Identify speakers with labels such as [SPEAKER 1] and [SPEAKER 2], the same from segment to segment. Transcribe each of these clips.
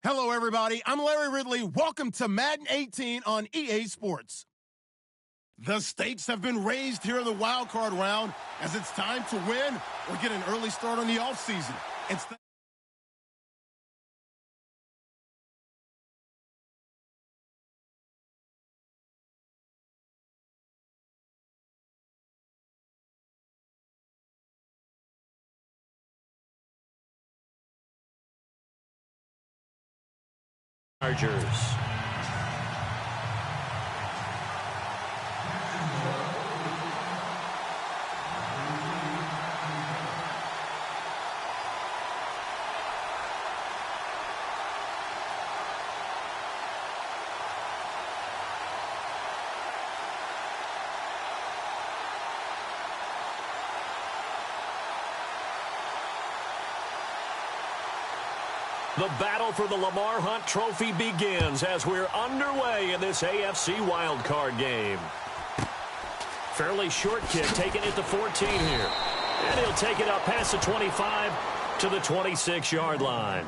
[SPEAKER 1] Hello, everybody. I'm Larry Ridley. Welcome to Madden 18 on EA Sports. The stakes have been raised here in the wild card round as it's time to win or get an early start on the offseason.
[SPEAKER 2] Chargers. The battle for the Lamar Hunt Trophy begins as we're underway in this AFC wildcard game. Fairly short kick, taking it to 14 here. And he'll take it up past the 25 to the 26-yard line.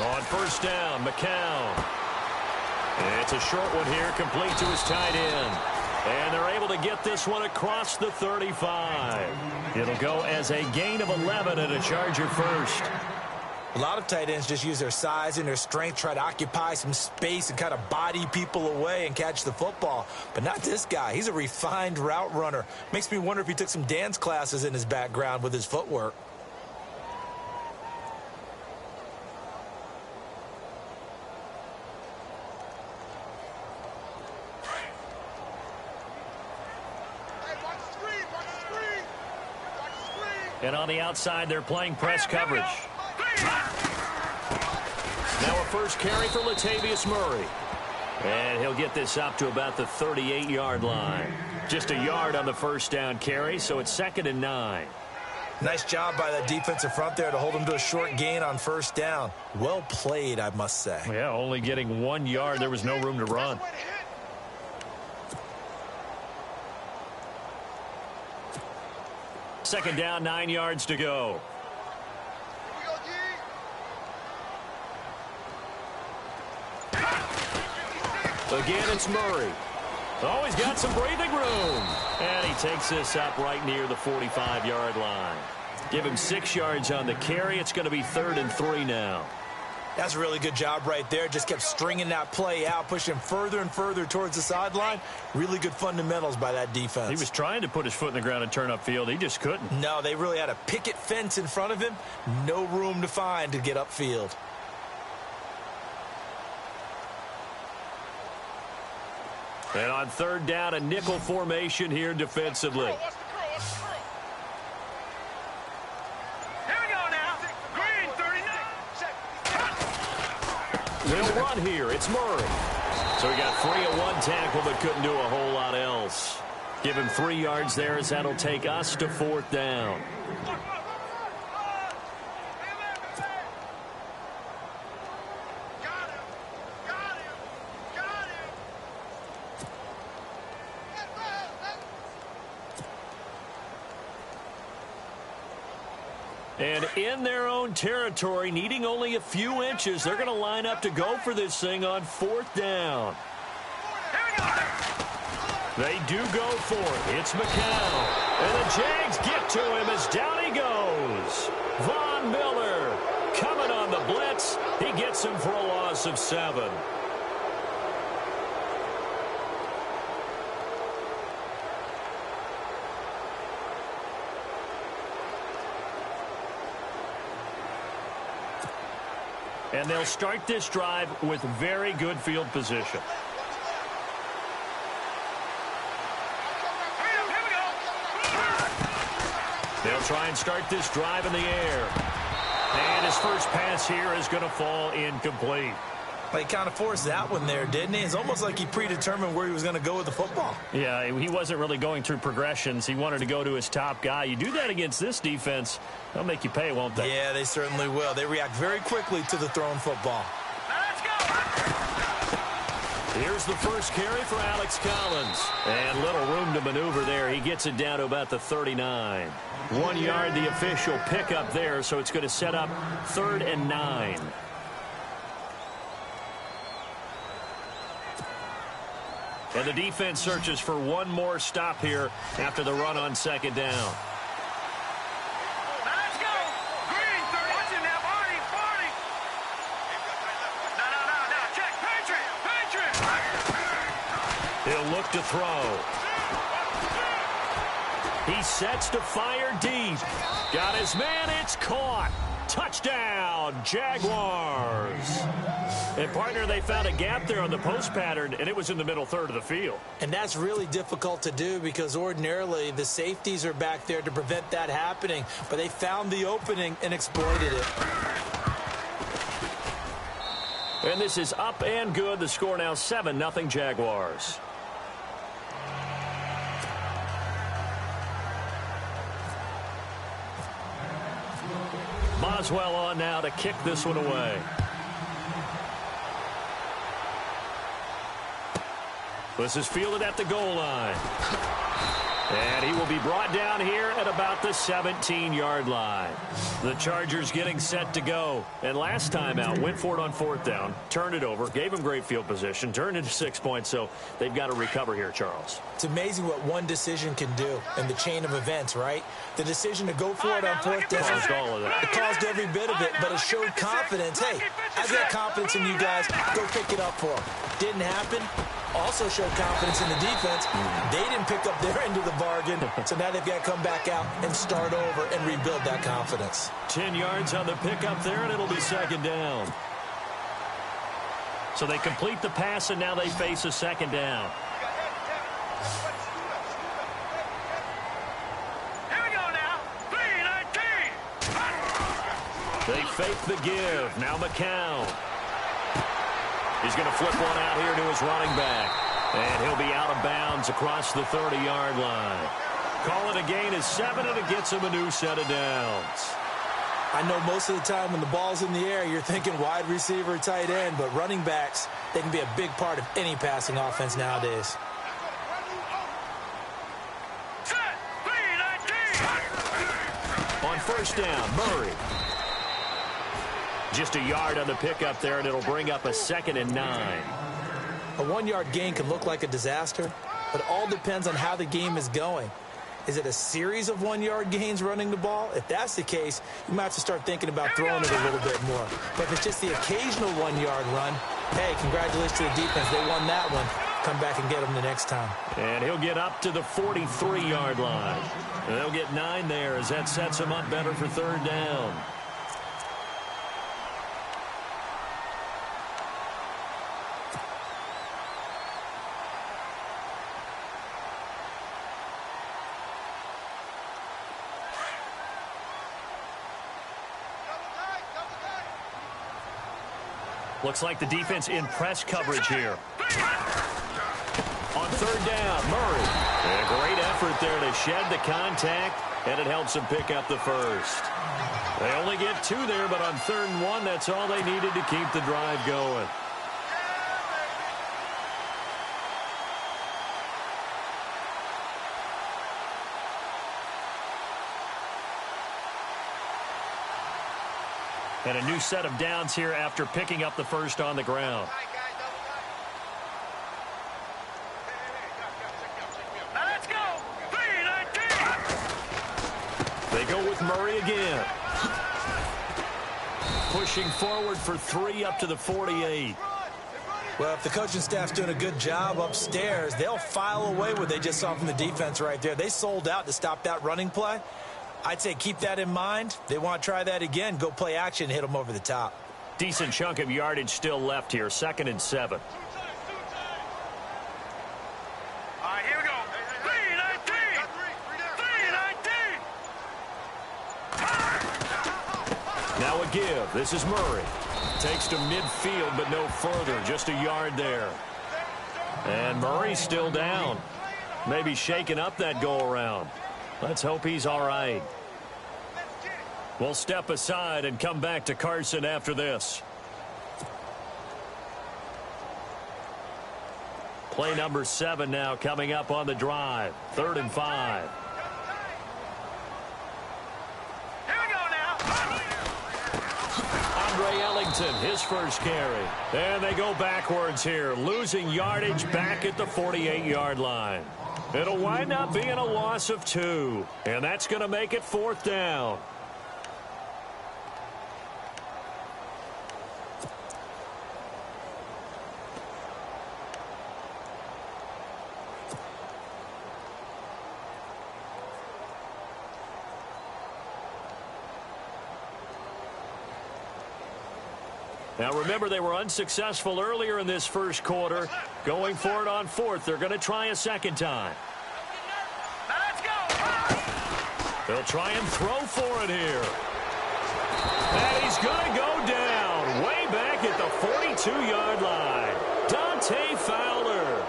[SPEAKER 2] On first down, McCown. It's a short one here, complete to his tight end. And they're able to get this one across the 35. It'll go as a gain of 11 and a Charger first.
[SPEAKER 3] A lot of tight ends just use their size and their strength, try to occupy some space and kind of body people away and catch the football. But not this guy. He's a refined route runner. Makes me wonder if he took some dance classes in his background with his footwork.
[SPEAKER 2] And on the outside, they're playing press coverage. Now a first carry for Latavius Murray. And he'll get this up to about the 38-yard line. Just a yard on the first down carry, so it's 2nd and 9.
[SPEAKER 3] Nice job by that defensive front there to hold him to a short gain on first down. Well played, I must say.
[SPEAKER 2] Yeah, only getting 1 yard. There was no room to run. Second down, 9 yards to go. Again, it's Murray. Oh, he's got some breathing room. And he takes this up right near the 45-yard line. Give him 6 yards on the carry. It's going to be 3rd and 3 now.
[SPEAKER 3] That's a really good job right there. Just kept stringing that play out, pushing him further and further towards the sideline. Really good fundamentals by that defense.
[SPEAKER 2] He was trying to put his foot in the ground and turn upfield. He just couldn't.
[SPEAKER 3] No, they really had a picket fence in front of him. No room to find to get upfield.
[SPEAKER 2] And on 3rd down, a nickel formation here defensively. They'll run here. It's Murray. So he got 3 at 1 tackle, but couldn't do a whole lot else. Give him 3 yards there as that'll take us to 4th down. And in their own territory, needing only a few inches, they're going to line up to go for this thing on 4th down. They do go for it. It's McCown. And the Jags get to him as down he goes. Von Miller coming on the blitz. He gets him for a loss of 7. And they'll start this drive with very good field position. They'll try and start this drive in the air. And his first pass here is going to fall incomplete.
[SPEAKER 3] He kind of forced that one there, didn't he? It's almost like he predetermined where he was going to go with the football.
[SPEAKER 2] Yeah, he wasn't really going through progressions. He wanted to go to his top guy. You do that against this defense, they'll make you pay, won't they?
[SPEAKER 3] Yeah, they certainly will. They react very quickly to the thrown football.
[SPEAKER 2] Let's go! Here's the first carry for Alex Collins. And little room to maneuver there. He gets it down to about the 39. 1 yard, the official pickup there, so it's going to set up 3rd and 9. And the defense searches for one more stop here after the run on 2nd down.
[SPEAKER 4] Let's go! Green, 30. Watch him now, 40. No. Check. Patriot.
[SPEAKER 2] He'll look to throw. He sets to fire deep. Got his man. It's caught. Touchdown, Jaguars. And, partner, they found a gap there on the post pattern, and it was in the middle third of the field.
[SPEAKER 3] And that's really difficult to do because ordinarily the safeties are back there to prevent that happening. But they found the opening and exploited it.
[SPEAKER 2] And this is up and good. The score now 7-0 Jaguars. Boswell on now to kick this one away. This is fielded at the goal line. And he will be brought down here at about the 17-yard line. The Chargers getting set to go. And last time out, went for it on 4th down, turned it over, gave him great field position, turned into 6 points, so they've got to recover here, Charles.
[SPEAKER 3] It's amazing what one decision can do in the chain of events, right? The decision to go for it on 4th down.
[SPEAKER 2] Caused all of that.
[SPEAKER 3] It caused every bit of it, but it showed confidence. Hey, I've got confidence in you guys. Go pick it up for them. Didn't happen. Also showed confidence in the defense. They didn't pick up their end of the bargain, so now they've got to come back out and start over and rebuild that confidence.
[SPEAKER 2] 10 yards on the pickup there, and it'll be 2nd down. So they complete the pass, and now they face a 2nd down.
[SPEAKER 4] Here we go now. 3-19.
[SPEAKER 2] They fake the give. Now McCown. He's going to flip one out here to his running back. And he'll be out of bounds across the 30-yard line. Call it a gain of 7, and it gets him a new set of downs.
[SPEAKER 3] I know most of the time when the ball's in the air, you're thinking wide receiver, tight end, but running backs, they can be a big part of any passing offense nowadays.
[SPEAKER 4] Set. 3-19.
[SPEAKER 2] On 1st down, Murray. Just a yard on the pickup there, and it'll bring up a 2nd and 9.
[SPEAKER 3] A 1-yard gain can look like a disaster, but it all depends on how the game is going. Is it a series of 1-yard gains running the ball? If that's the case, you might have to start thinking about throwing it a little bit more. But if it's just the occasional 1-yard run, hey, congratulations to the defense. They won that one. Come back and get them the next time.
[SPEAKER 2] And he'll get up to the 43-yard line. And they'll get 9 there as that sets him up better for 3rd down. Looks like the defense in press coverage here. On 3rd down, Murray. And a great effort there to shed the contact, and it helps him pick up the first. They only get 2 there, but on 3rd and 1, that's all they needed to keep the drive going. And a new set of downs here after picking up the first on the ground.
[SPEAKER 4] Now let's go. 3-19.
[SPEAKER 2] They go with Murray again. Pushing forward for 3 up to the 48.
[SPEAKER 3] Well, if the coaching staff's doing a good job upstairs, they'll file away what they just saw from the defense right there. They sold out to stop that running play. I'd say keep that in mind. They want to try that again. Go play action and hit them over the top.
[SPEAKER 2] Decent chunk of yardage still left here. 2nd and 7.
[SPEAKER 4] All right, here we go. 3-19. 3-19.
[SPEAKER 2] Now a give. This is Murray. Takes to midfield, but no further. Just a yard there. And Murray's still down. Maybe shaking up that go-around. Let's hope he's all right. We'll step aside and come back to Carson after this. Play number 7 now coming up on the drive. 3rd and 5.
[SPEAKER 4] Here we go now.
[SPEAKER 2] Andre Ellington, his first carry. And they go backwards here, losing yardage back at the 48-yard line. It'll wind up being a loss of 2. And that's going to make it 4th down. Now, remember, they were unsuccessful earlier in this first quarter. Going for it on 4th. They're going to try a second time.
[SPEAKER 4] Let's go.
[SPEAKER 2] They'll try and throw for it here. And he's going to go down way back at the 42-yard line. Dante Fowler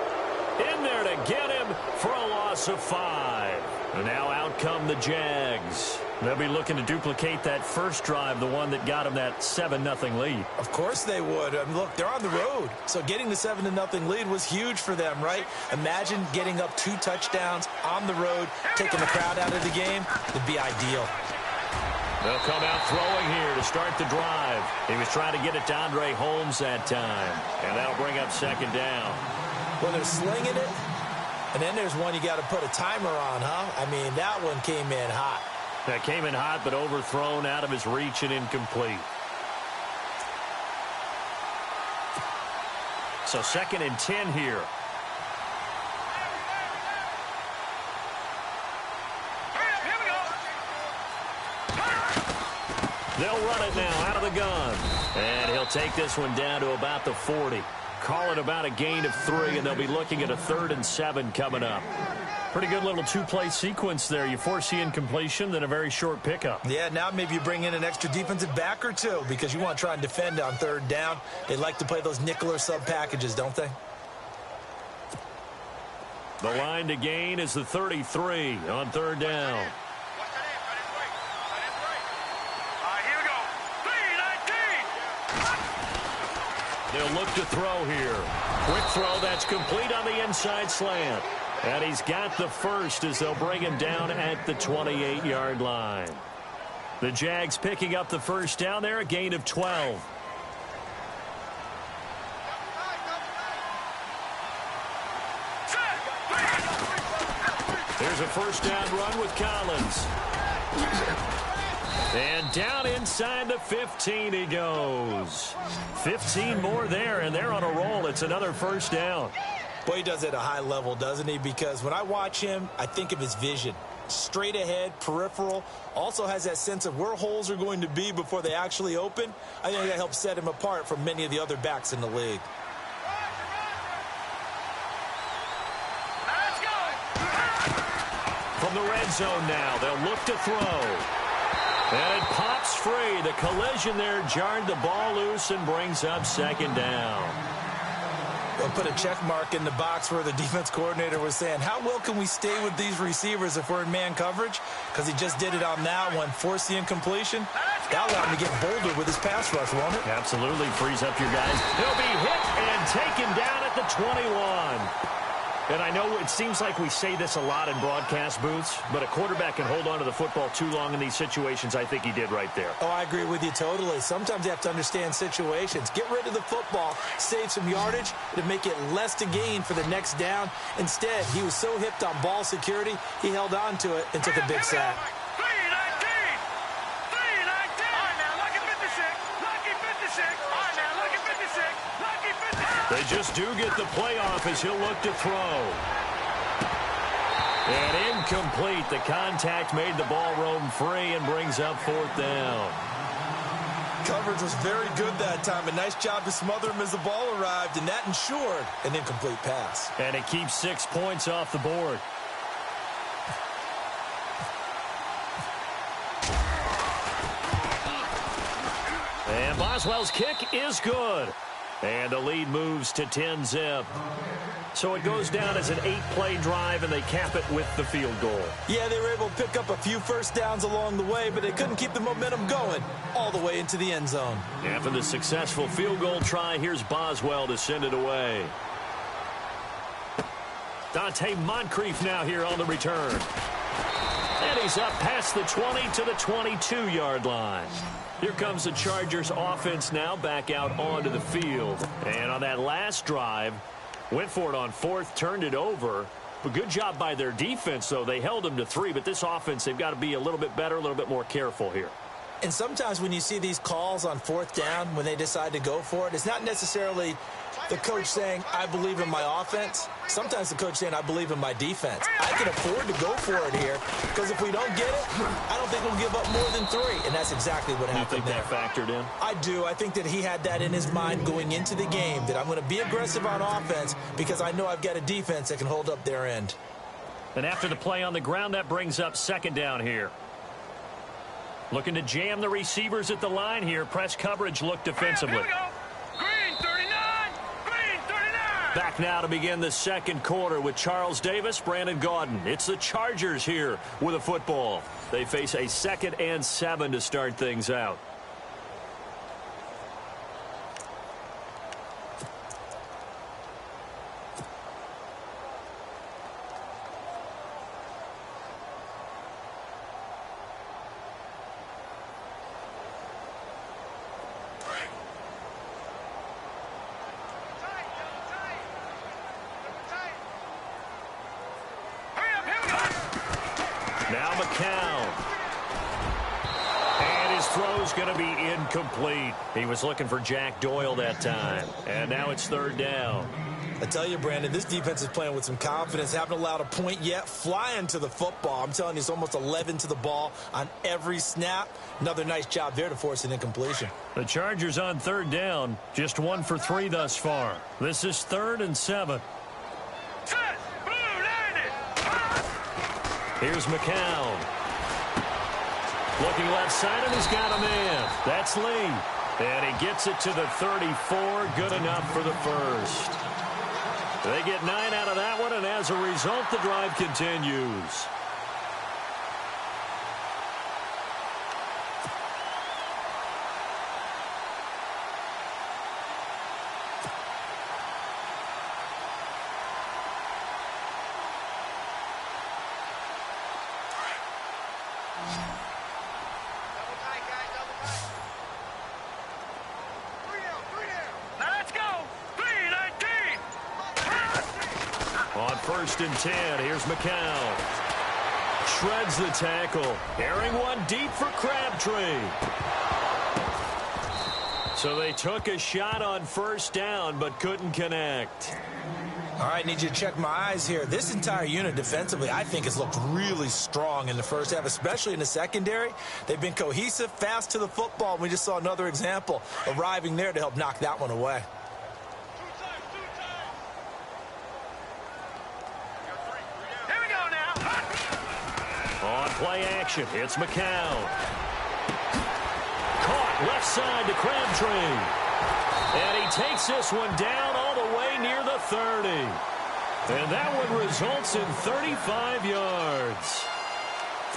[SPEAKER 2] in there to get him for a loss of 5. And now out come the Jags. They'll be looking to duplicate that first drive, the one that got them that 7-0 lead.
[SPEAKER 3] Of course they would. I mean, look, they're on the road. So getting the 7-0 lead was huge for them, right? Imagine getting up 2 touchdowns on the road, taking the crowd out of the game. It'd be ideal.
[SPEAKER 2] They'll come out throwing here to start the drive. He was trying to get it to Andre Holmes that time. And that'll bring up 2nd down.
[SPEAKER 3] Well, they're slinging it. And then there's one you got to put a timer on, huh? I mean, that one came in hot.
[SPEAKER 2] That came in hot, but overthrown, out of his reach, and incomplete. So 2nd and 10 here.
[SPEAKER 4] Here we go.
[SPEAKER 2] They'll run it now out of the gun. And he'll take this one down to about the 40. Call it about a gain of 3, and they'll be looking at a 3rd and 7 coming up. Pretty good little 2-play sequence there. You force the incompletion, then a very short pickup.
[SPEAKER 3] Yeah, now maybe you bring in an extra defensive back or 2 because you want to try and defend on 3rd down. They like to play those nickel or sub packages, don't they?
[SPEAKER 2] The line to gain is the 33 on 3rd down.
[SPEAKER 4] Here we go. 3-19.
[SPEAKER 2] They'll look to throw here. Quick throw that's complete on the inside slant. And he's got the first as they'll bring him down at the 28-yard line. The Jags picking up the first down there, a gain of 12. There's a first down run with Collins. And down inside the 15 he goes. 15 more there, and they're on a roll. It's another first down.
[SPEAKER 3] Boy, he does it at a high level, doesn't he? Because when I watch him, I think of his vision. Straight ahead, peripheral. Also has that sense of where holes are going to be before they actually open. I think that helps set him apart from many of the other backs in the league.
[SPEAKER 4] Let's go.
[SPEAKER 2] From the red zone now, they'll look to throw. And it pops free. The collision there jarred the ball loose and brings up 2nd down.
[SPEAKER 3] They'll put a check mark in the box where the defense coordinator was saying, how well can we stay with these receivers if we're in man coverage? Because he just did it on that one, forced the incompletion. That'll allow him to get bolder with his pass rush, won't it?
[SPEAKER 2] Absolutely frees up your guys. He'll be hit and taken down at the 21. And I know it seems like we say this a lot in broadcast booths, but a quarterback can hold on to the football too long in these situations. I think he did right there.
[SPEAKER 3] Oh, I agree with you totally. Sometimes you have to understand situations. Get rid of the football, save some yardage to make it less to gain for the next down. Instead, he was so hipped on ball security, he held on to it and took a big sack.
[SPEAKER 4] 3-19. 3-19. All right, now, lucky 56. Lucky 56. All right, now, lucky 56. Lucky 56.
[SPEAKER 2] They just do get the playoff as he'll look to throw. And incomplete. The contact made the ball roam free and brings up 4th down.
[SPEAKER 3] Coverage was very good that time. A nice job to smother him as the ball arrived, and that ensured an incomplete pass.
[SPEAKER 2] And it keeps 6 points off the board. And Boswell's kick is good. And the lead moves to 10-zip. So it goes down as an 8-play drive, and they cap it with the field goal.
[SPEAKER 3] Yeah, they were able to pick up a few first downs along the way, but they couldn't keep the momentum going all the way into the end zone.
[SPEAKER 2] After the successful field goal try, here's Boswell to send it away. Dante Moncrief now here on the return. And he's up past the 20 to the 22-yard line. Here comes the Chargers offense now back out onto the field. And on that last drive, went for it on fourth, turned it over. But good job by their defense, though. They held them to 3, but this offense, they've got to be a little bit better, a little bit more careful here.
[SPEAKER 3] And sometimes when you see these calls on fourth down, when they decide to go for it, it's not necessarily the coach saying, I believe in my offense. Sometimes the coach saying, I believe in my defense. I can afford to go for it here because if we don't get it, I don't think we'll give up more than 3. And that's exactly what happened there.
[SPEAKER 2] You think that factored in?
[SPEAKER 3] I do. I think that he had that in his mind going into the game, that I'm going to be aggressive on offense because I know I've got a defense that can hold up their end.
[SPEAKER 2] And after the play on the ground, that brings up second down here. Looking to jam the receivers at the line here. Press coverage look defensively.
[SPEAKER 4] Here we go. Green 39. Green 39.
[SPEAKER 2] Back now to begin the second quarter with Charles Davis, Brandon Gaudin. It's the Chargers here with a football. They face a 2nd and 7 to start things out. Now McCown. And his throw's going to be incomplete. He was looking for Jack Doyle that time. And now it's third down.
[SPEAKER 3] I tell you, Brandon, this defense is playing with some confidence. Haven't allowed a point yet. Flying to the football. I'm telling you, it's almost 11 to the ball on every snap. Another nice job there to force an incompletion.
[SPEAKER 2] The Chargers on third down. Just 1 for 3 thus far. This is 3rd and 7.
[SPEAKER 4] Set. Blue landed.
[SPEAKER 2] Here's McCown. Looking left side, and he's got a man. That's Lee. And he gets it to the 34. Good enough for the first. They get 9 out of that one, and as a result, the drive continues. On 1st and 10, here's McCown. Shreds the tackle. Airing one deep for Crabtree. So they took a shot on first down, but couldn't connect.
[SPEAKER 3] All right, need you to check my eyes here. This entire unit defensively, I think, has looked really strong in the first half, especially in the secondary. They've been cohesive, fast to the football. We just saw another example arriving there to help knock that one away.
[SPEAKER 2] On play action, it's McCown. Caught left side to Crabtree. And he takes this one down all the way near the 30. And that one results in 35 yards.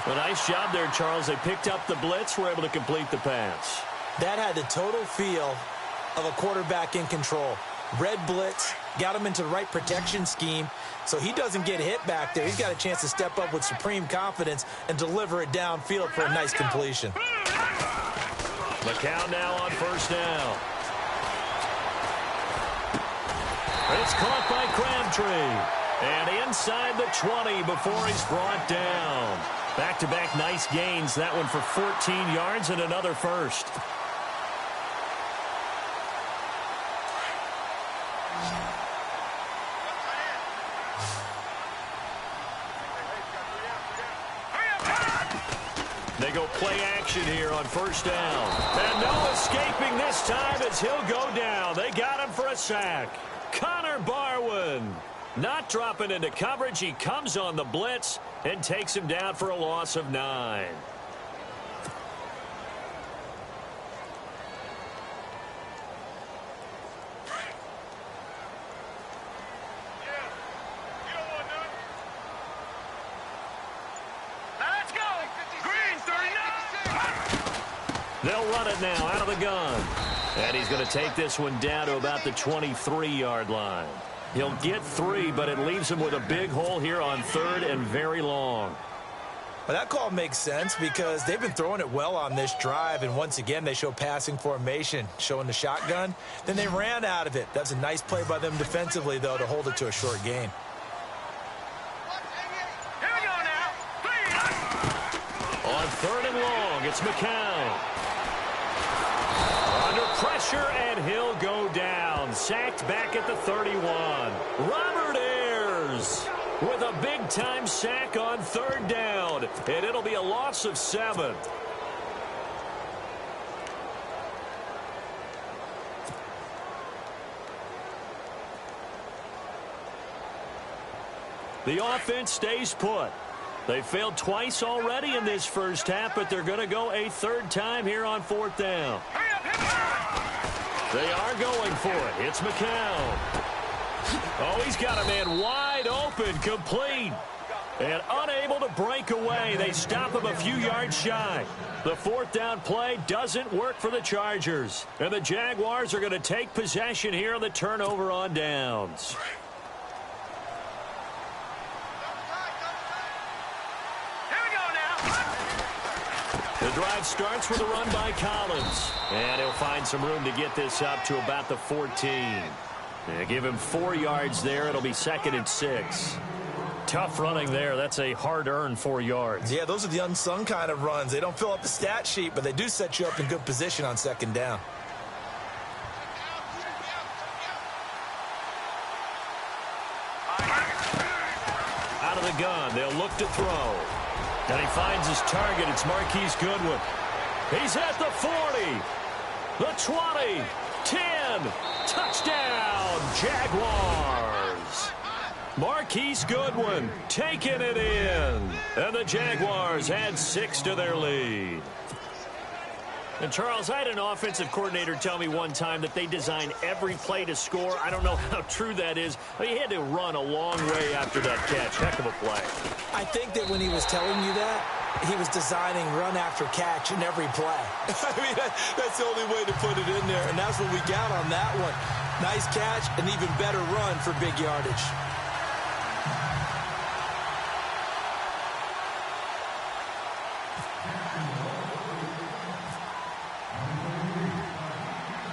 [SPEAKER 2] A nice job there, Charles. They picked up the blitz, were able to complete the pass.
[SPEAKER 3] That had the total feel of a quarterback in control. Red blitz, got him into the right protection scheme, so he doesn't get hit back there. He's got a chance to step up with supreme confidence and deliver it downfield for a nice completion.
[SPEAKER 2] McCown now on first down. It's caught by Crabtree. And inside the 20 before he's brought down. Back-to-back nice gains. That one for 14 yards and another first. They go play action here on first down. And no escaping this time as he'll go down. They got him for a sack. Connor Barwin not dropping into coverage. He comes on the blitz and takes him down for a loss of 9. They'll run it now out of the gun. And he's going to take this one down to about the 23-yard line. He'll get 3, but it leaves him with a big hole here on 3rd and very long.
[SPEAKER 3] Well, that call makes sense because they've been throwing it well on this drive, and once again, they show passing formation, showing the shotgun. Then they ran out of it. That's a nice play by them defensively, though, to hold it to a short gain.
[SPEAKER 4] Here we go now.
[SPEAKER 2] On 3rd and long, it's McCown. Under pressure, and he'll go down. Sacked back at the 31. Robert Ayers with a big-time sack on 3rd down, and it'll be a loss of 7. The offense stays put. They failed twice already in this first half, but they're going to go a 3rd time here on 4th down. They are going for it. It's McCown. Oh, he's got a man wide open, complete. And unable to break away. They stop him a few yards shy. The 4th down play doesn't work for the Chargers. And the Jaguars are going to take possession here on the turnover on downs. The drive starts with a run by Collins. And he'll find some room to get this up to about the 14. Give him 4 yards there. It'll be 2nd and 6. Tough running there. That's a hard-earned 4 yards.
[SPEAKER 3] Yeah, those are the unsung kind of runs. They don't fill up the stat sheet, but they do set you up in good position on 2nd down.
[SPEAKER 2] Out of the gun. They'll look to throw. And he finds his target. It's Marquise Goodwin. He's at the 40. The 20. 10. Touchdown, Jaguars. Marquise Goodwin taking it in. And the Jaguars add 6 to their lead. And, Charles, I had an offensive coordinator tell me one time that they design every play to score. I don't know how true that is, but he had to run a long way after that catch. Heck of a play.
[SPEAKER 3] I think that when he was telling you that, he was designing run after catch in every play. I mean, that's the only way to put it in there, and that's what we got on that one. Nice catch, an even better run for big yardage.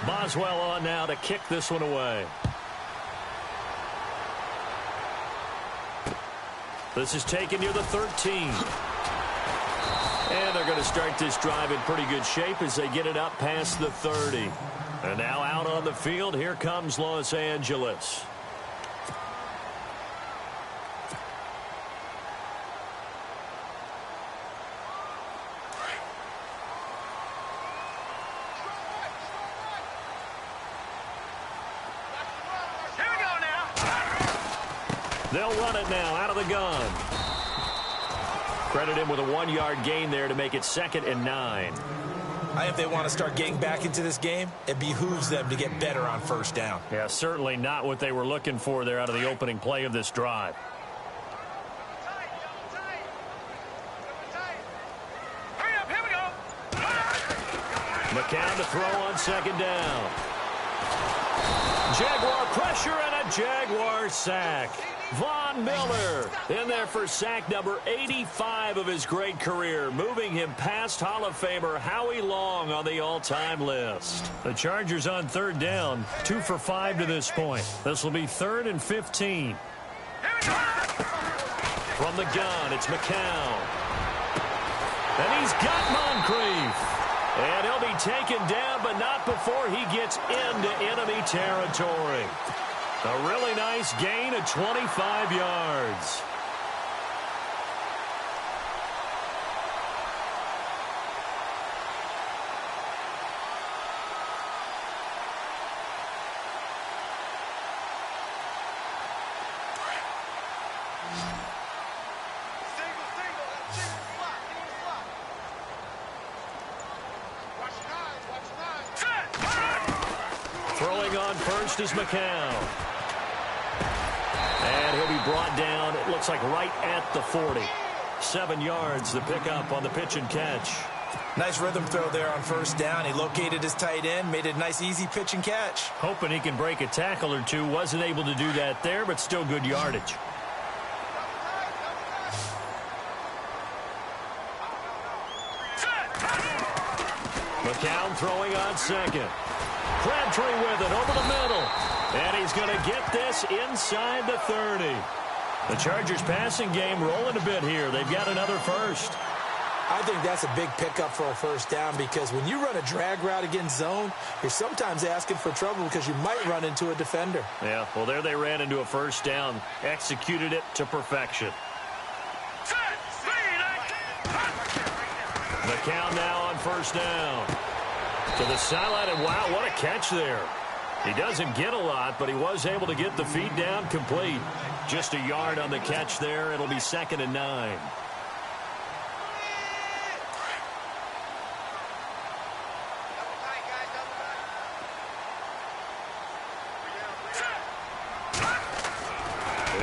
[SPEAKER 2] Boswell on now to kick this one away. This is taken near the 13. And they're going to start this drive in pretty good shape as they get it up past the 30. And now out on the field, here comes Los Angeles. They'll run it now out of the gun. Credit him with a 1-yard gain there to make it 2nd and 9.
[SPEAKER 3] I think if they want to start getting back into this game, it behooves them to get better on 1st down.
[SPEAKER 2] Yeah, certainly not what they were looking for there out of the opening play of this drive.
[SPEAKER 4] Hurry up, here we go.
[SPEAKER 2] McCown to throw on 2nd down. Jaguar pressure and a Jaguar sack. Von Miller in there for sack number 85 of his great career, moving him past Hall of Famer Howie Long on the all-time list. The Chargers on 3rd down, 2 for 5 to this point. This will be 3rd and 15. From the gun, it's McCown. And he's got Moncrief. And he'll be taken down, but not before he gets into enemy territory. A really nice gain of 25 yards. Throwing on first is McCown. And he'll be brought down, it looks like right at the 40. 7 yards, the pickup on the pitch and catch.
[SPEAKER 3] Nice rhythm throw there on first down. He located his tight end, made it a nice easy pitch and catch.
[SPEAKER 2] Hoping he can break a tackle or two. Wasn't able to do that there, but still good yardage. McCown throwing on second. Crabtree with it over the middle. And he's going to get this inside the 30. The Chargers passing game rolling a bit here. They've got another first.
[SPEAKER 3] I think that's a big pickup for a first down because when you run a drag route against zone, you're sometimes asking for trouble because you might run into a defender.
[SPEAKER 2] Yeah, well, there they ran into a first down. Executed it to perfection. McCown now on first down. To the sideline, and wow, what a catch there. He doesn't get a lot, but he was able to get the feed down complete. Just a yard on the catch there. It'll be 2nd and 9.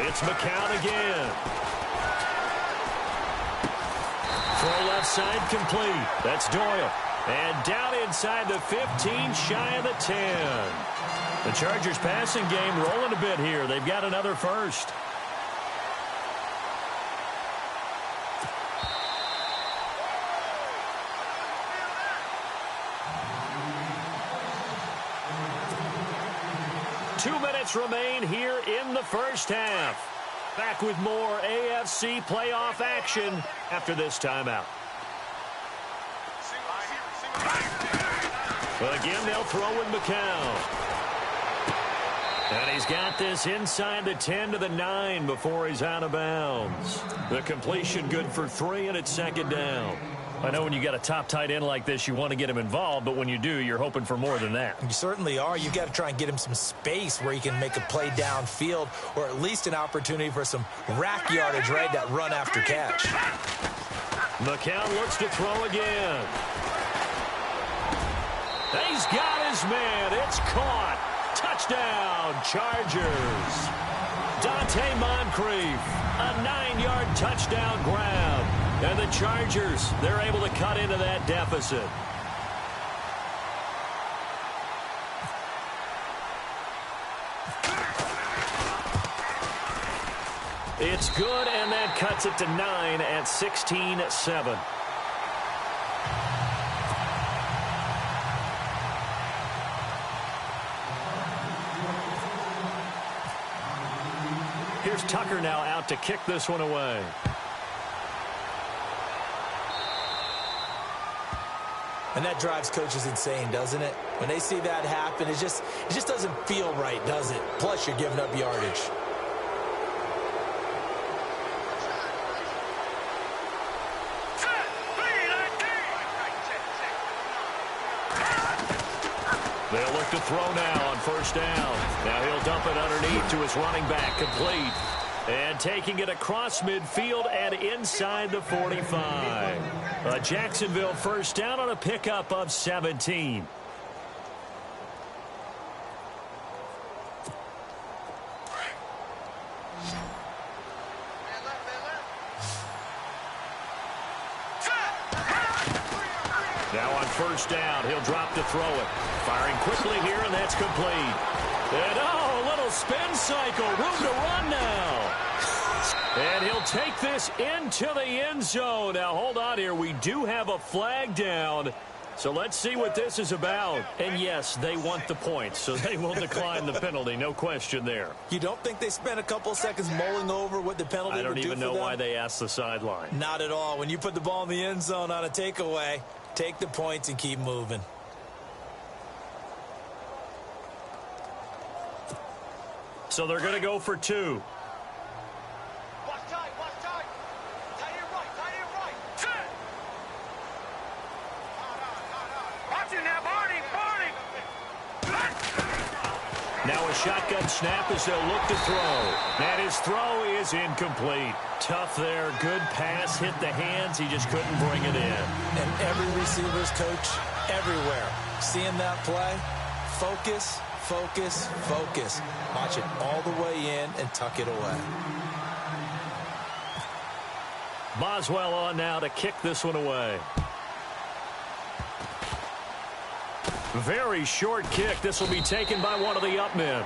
[SPEAKER 2] It's McCown again. Throw left side complete. That's Doyle. And down inside the 15, shy of the 10. The Chargers passing game rolling a bit here. They've got another first. Two minutes remain here in the first half. Back with more AFC playoff action after this timeout. Again, they'll throw with McCown. And he's got this inside the 10 to the 9 before he's out of bounds. The completion good for 3, and it's 2nd down. I know when you got a top tight end like this, you want to get him involved, but when you do, you're hoping for more than that.
[SPEAKER 3] You certainly are. You've got to try and get him some space where he can make a play downfield or at least an opportunity for some rack yardage, right? That run after catch.
[SPEAKER 2] McCown looks to throw again. He's got his man. It's caught. Touchdown, Chargers. Dante Moncrief, a 9-yard touchdown grab. And the Chargers, they're able to cut into that deficit. It's good, and that cuts it to 9 at 16-7. Here's Tucker now out to kick this one away.
[SPEAKER 3] And that drives coaches insane, doesn't it? When they see that happen, it just doesn't feel right, does it? Plus, you're giving up yardage.
[SPEAKER 2] They'll look to throw now on first down. Now he'll dump it underneath to his running back, complete. And taking it across midfield and inside the 45. A Jacksonville first down on a pickup of 17. Now on first down, he'll drop to throw it. Firing quickly here, and that's complete. And oh, a little spin cycle. Room to run now. And he'll take this into the end zone. Now, hold on here. We do have a flag down. So let's see what this is about. And, yes, they want the points, so they will decline the penalty. No question there.
[SPEAKER 3] You don't think they spent a couple seconds mulling over what the penalty would do for them?
[SPEAKER 2] I don't even know why they asked the sideline.
[SPEAKER 3] Not at all. When you put the ball in the end zone on a takeaway, take the points and keep moving.
[SPEAKER 2] So they're going to go for 2. Now a shotgun snap as they'll look to throw. And his throw is incomplete. Tough there. Good pass. Hit the hands. He just couldn't bring it in.
[SPEAKER 3] And every receiver's coach everywhere. Seeing that play, focus, focus, focus. Watch it all the way in and tuck it away.
[SPEAKER 2] Boswell on now to kick this one away. Very short kick. This will be taken by one of the up men.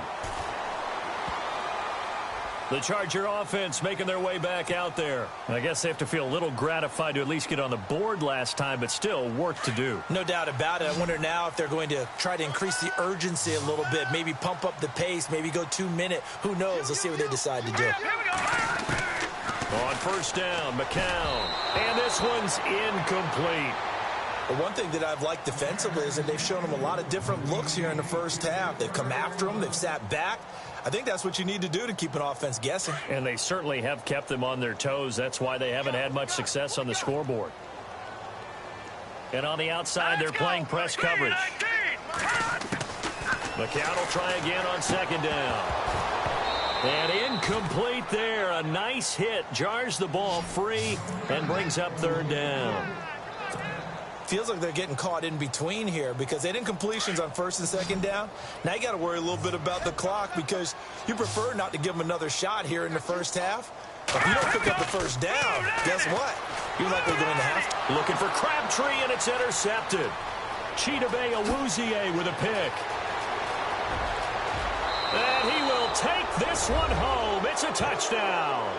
[SPEAKER 2] The Charger offense making their way back out there. I guess they have to feel a little gratified to at least get on the board last time, but still work to do.
[SPEAKER 3] No doubt about it. I wonder now if they're going to try to increase the urgency a little bit, maybe pump up the pace, maybe go 2 minute. Who knows? Let's see what they decide to do.
[SPEAKER 2] On first down, McCown. And this one's incomplete.
[SPEAKER 3] The one thing that I've liked defensively is that they've shown them a lot of different looks here in the first half. They've come after them. They've sat back. I think that's what you need to do to keep an offense guessing.
[SPEAKER 2] And they certainly have kept them on their toes. That's why they haven't had much success on the scoreboard. And on the outside, they're playing press coverage. McCown will try again on second down. And incomplete there. A nice hit. Jars the ball free and brings up third down.
[SPEAKER 3] Feels like they're getting caught in between here because they didn't completions on first and second down. Now you got to worry a little bit about the clock because you prefer not to give them another shot here in the first half. If you don't pick up the first down, guess what? You're likely going to have to.
[SPEAKER 2] Looking for Crabtree, and it's intercepted. Chidobe Awuzie with a pick. And he will take this one home. It's a touchdown.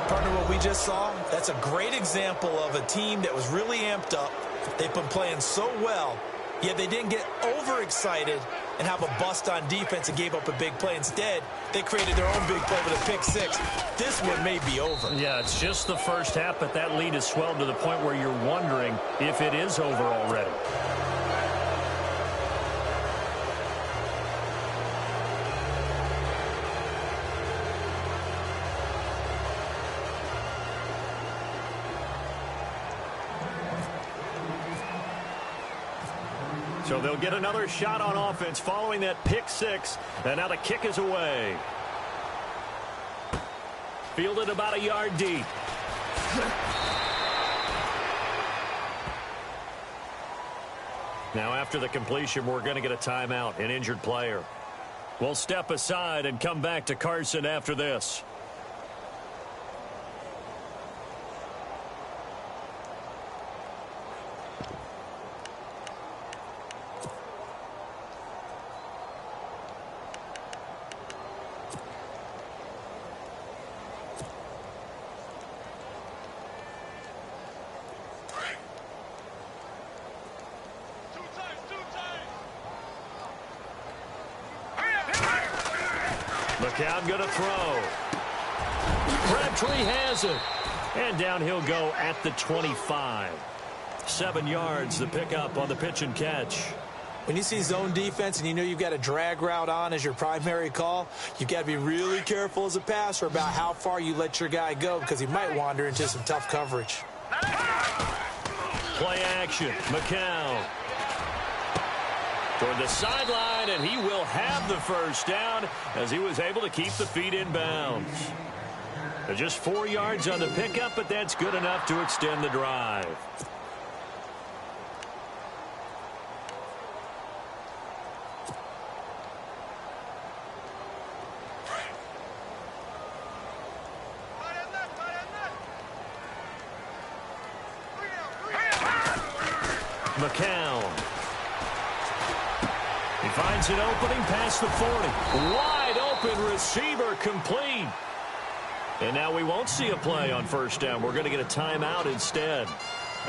[SPEAKER 3] Partner, what we just saw, that's a great example of a team that was really amped up. They've been playing so well, yet they didn't get overexcited and have a bust on defense and gave up a big play. Instead, they created their own big play with a pick six. This one may be over.
[SPEAKER 2] Yeah, it's just the first half, but that lead has swelled to the point where you're wondering if it is over already. So they'll get another shot on offense following that pick six. And now the kick is away. Fielded about a yard deep. Now after the completion, we're going to get a timeout, an injured player. We'll step aside and come back to Carson after this. McCown going to throw. Crabtree has it. And down he'll go at the 25. 7 yards, the pickup on the pitch and catch.
[SPEAKER 3] When you see zone defense and you know you've got a drag route on as your primary call, you've got to be really careful as a passer about how far you let your guy go because he might wander into some tough coverage.
[SPEAKER 2] Play action. McCown. Toward the sideline, and he will have the first down as he was able to keep the feet in bounds. Just 4 yards on the pickup, but that's good enough to extend the drive. McCown. He finds an opening past the 40. Wide open receiver complete. And now we won't see a play on first down. We're going to get a timeout instead,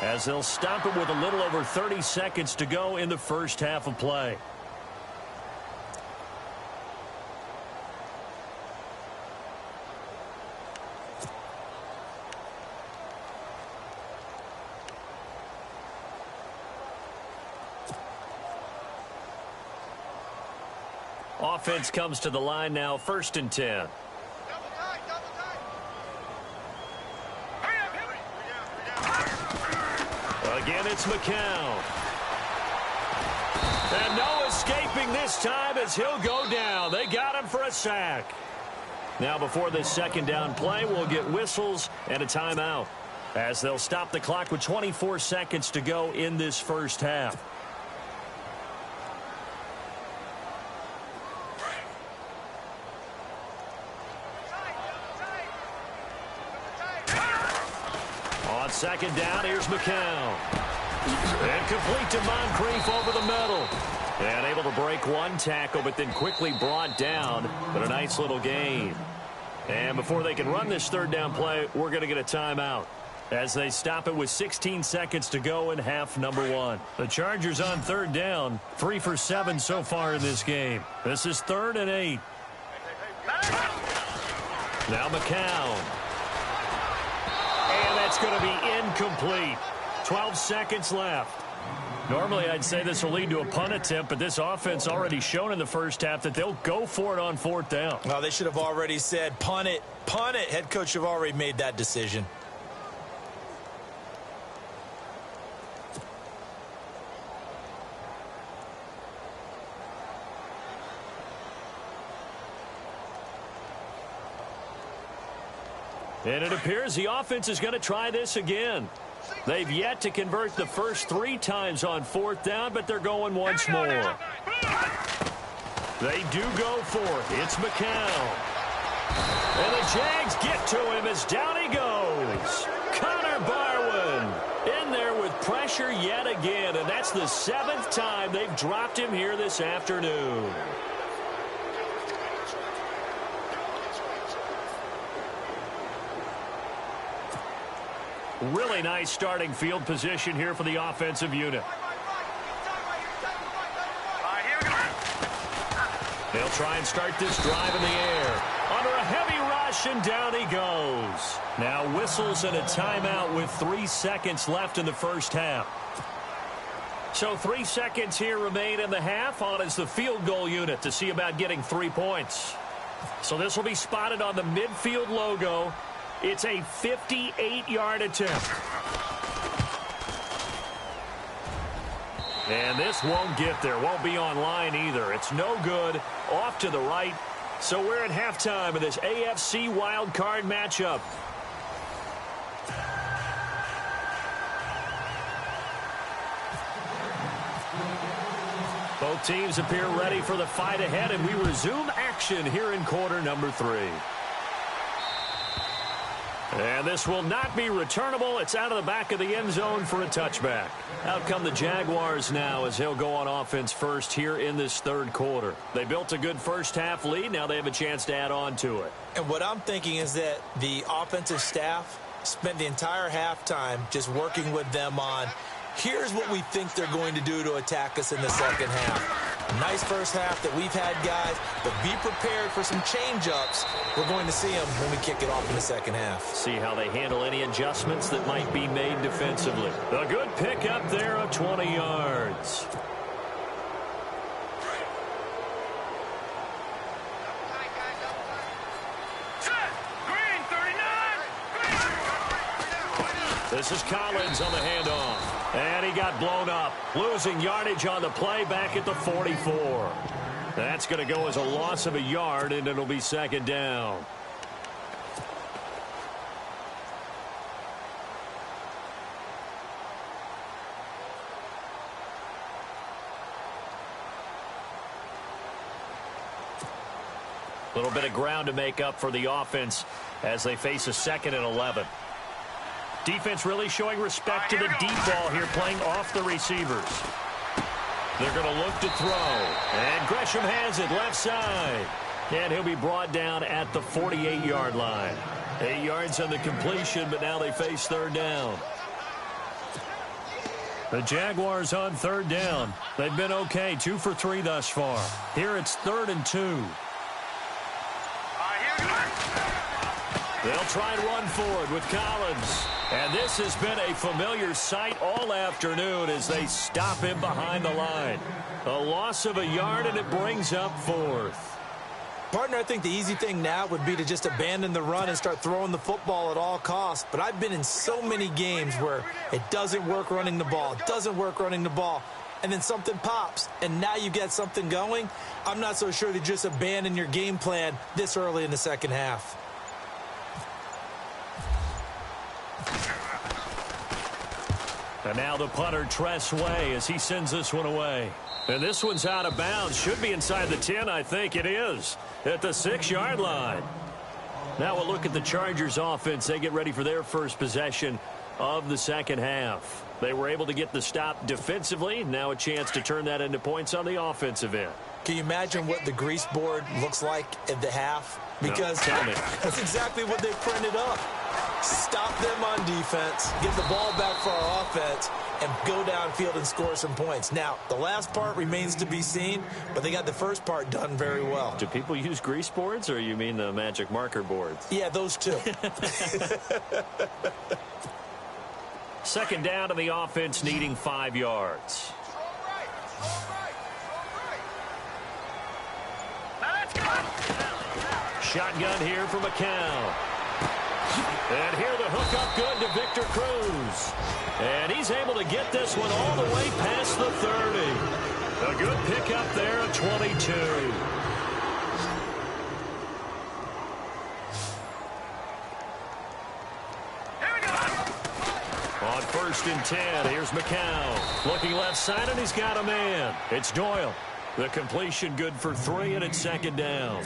[SPEAKER 2] as they'll stop it with a little over 30 seconds to go in the first half of play. Offense comes to the line now, 1st and 10. Again, it's McCown. And no escaping this time as he'll go down. They got him for a sack. Now before this second down play, we'll get whistles and a timeout, as they'll stop the clock with 24 seconds to go in this first half. On second down, here's McCown. And complete to Moncrief over the middle. And able to break one tackle, but then quickly brought down. But a nice little gain. And before they can run this third down play, we're going to get a timeout as they stop it with 16 seconds to go in half number one. The Chargers on third down, 3 for 7 so far in this game. This is 3rd and 8. Now McCown. And that's going to be incomplete. 12 seconds left. Normally, I'd say this will lead to a punt attempt, but this offense already shown in the first half that they'll go for it on 4th down.
[SPEAKER 3] Well, they should have already said, punt it, punt it. Head coach should have already made that decision.
[SPEAKER 2] And it appears the offense is going to try this again. They've yet to convert the first 3 times on 4th down, but they're going once more. They do go for it. It's McCown. And the Jags get to him as down he goes. Connor Barwin in there with pressure yet again, and that's the 7th time they've dropped him here this afternoon. Really nice starting field position here for the offensive unit. They'll try and start this drive in the air. Under a heavy rush, and down he goes. Now whistles and a timeout with 3 seconds left in the first half. So 3 seconds here remain in the half. On is the field goal unit to see about getting 3 points. So this will be spotted on the midfield logo. It's a 58-yard attempt. And this won't get there. Won't be on line either. It's no good. Off to the right. So we're at halftime of this AFC wildcard matchup. Both teams appear ready for the fight ahead, and we resume action here in quarter number 3. And this will not be returnable. It's out of the back of the end zone for a touchback. Out come the Jaguars now as he'll go on offense first here in this 3rd quarter. They built a good first half lead. Now they have a chance to add on to it.
[SPEAKER 3] And what I'm thinking is that the offensive staff spent the entire halftime just working with them on, here's what we think they're going to do to attack us in the second half. Nice first half that we've had, guys, but be prepared for some change-ups. We're going to see them when we kick it off in the second half.
[SPEAKER 2] See how they handle any adjustments that might be made defensively. A good pickup there of 20 yards.
[SPEAKER 4] Green, 39.
[SPEAKER 2] This is Collins on the handoff. And he got blown up. Losing yardage on the play back at the 44. That's going to go as a loss of a yard, and it'll be 2nd down. A little bit of ground to make up for the offense as they face a 2nd and 11. Defense really showing respect to the deep ball here, playing off the receivers. They're going to look to throw. And Gresham has it left side. And he'll be brought down at the 48-yard line. 8 yards on the completion, but now they face 3rd down. The Jaguars on 3rd down. They've been okay, 2 for 3 thus far. Here it's 3rd and 2. They'll try and run forward with Collins. And this has been a familiar sight all afternoon as they stop him behind the line. A loss of a yard, and it brings up 4th.
[SPEAKER 3] Partner, I think the easy thing now would be to just abandon the run and start throwing the football at all costs. But I've been in so many games where it doesn't work running the ball. It doesn't work running the ball. And then something pops, and now you get something going. I'm not so sure that you just abandon your game plan this early in the second half.
[SPEAKER 2] And now the punter, Tress Way, as he sends this one away. And this one's out of bounds. Should be inside the 10, I think. It is. At the 6-yard line. Now we'll look at the Chargers offense. They get ready for their first possession of the second half. They were able to get the stop defensively. Now a chance to turn that into points on the offensive end.
[SPEAKER 3] Can you imagine what the grease board looks like at the half? Because
[SPEAKER 2] no, tell me.
[SPEAKER 3] That's exactly what they printed up. Stop them on defense, get the ball back for our offense, and go downfield and score some points. Now, the last part remains to be seen, but they got the first part done very well.
[SPEAKER 2] Do people use grease boards, or you mean the magic marker boards?
[SPEAKER 3] Yeah, those two.
[SPEAKER 2] Second down to the offense, needing 5 yards. Shotgun here for McCown. And here the hook up good to Victor Cruz. And he's able to get this one all the way past the 30. A good pickup there at 22. On 1st and 10, here's McCown. Looking left side, and he's got a man. It's Doyle. The completion good for 3, and it's second down.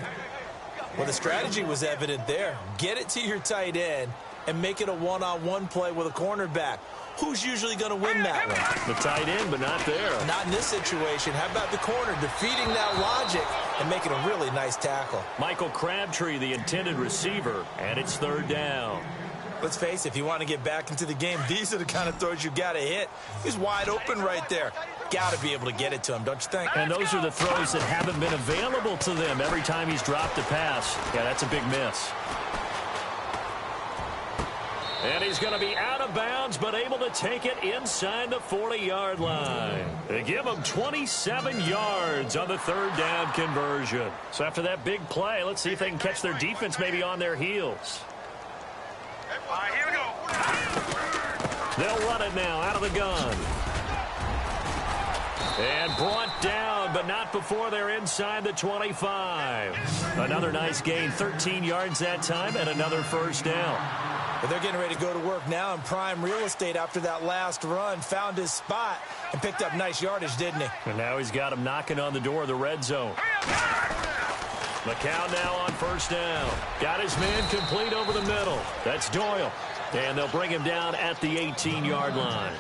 [SPEAKER 3] Well, the strategy was evident there. Get it to your tight end and make it a one-on-one play with a cornerback. Who's usually going to win that one?
[SPEAKER 2] The tight end, but not there.
[SPEAKER 3] Not in this situation. How about the corner defeating that logic and making a really nice tackle?
[SPEAKER 2] Michael Crabtree, the intended receiver, and it's 3rd down.
[SPEAKER 3] Let's face it, if you want to get back into the game, these are the kind of throws you got to hit. He's wide open right there. Got to be able to get it to him, don't you think?
[SPEAKER 2] And those are the throws that haven't been available to them every time he's dropped a pass. Yeah, that's a big miss. And he's going to be out of bounds, but able to take it inside the 40-yard line. They give him 27 yards on the 3rd down conversion. So after that big play, let's see if they can catch their defense maybe on their heels.
[SPEAKER 4] All right, here we go.
[SPEAKER 2] They'll run it now out of the gun. And brought down, but not before they're inside the 25. Another nice gain, 13 yards that time, and another 1st down.
[SPEAKER 3] Well, they're getting ready to go to work now in prime real estate after that last run. Found his spot and picked up nice yardage, didn't he?
[SPEAKER 2] And now he's got him knocking on the door of the red zone. McCown now on 1st down. Got his man complete over the middle. That's Doyle. And they'll bring him down at the 18-yard line.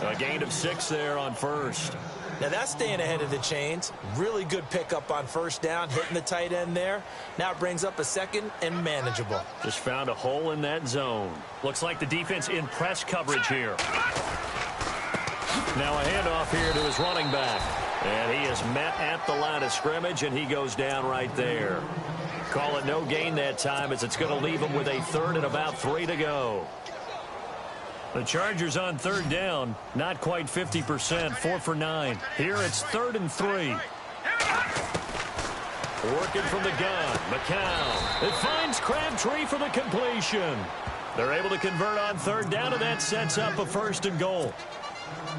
[SPEAKER 2] A gain of 6 there on 1st.
[SPEAKER 3] Now that's staying ahead of the chains. Really good pickup on 1st down, hitting the tight end there. Now it brings up a 2nd and manageable.
[SPEAKER 2] Just found a hole in that zone. Looks like the defense in press coverage here. Now a handoff here to his running back. And he is met at the line of scrimmage, and he goes down right there. Call it no gain that time, as it's going to leave him with a 3rd and about 3 to go. The Chargers on 3rd down, not quite 50%, 4 for 9. Here it's 3rd and 3. Working from the gun, McCown. It finds Crabtree for the completion. They're able to convert on 3rd down, and that sets up a 1st and goal.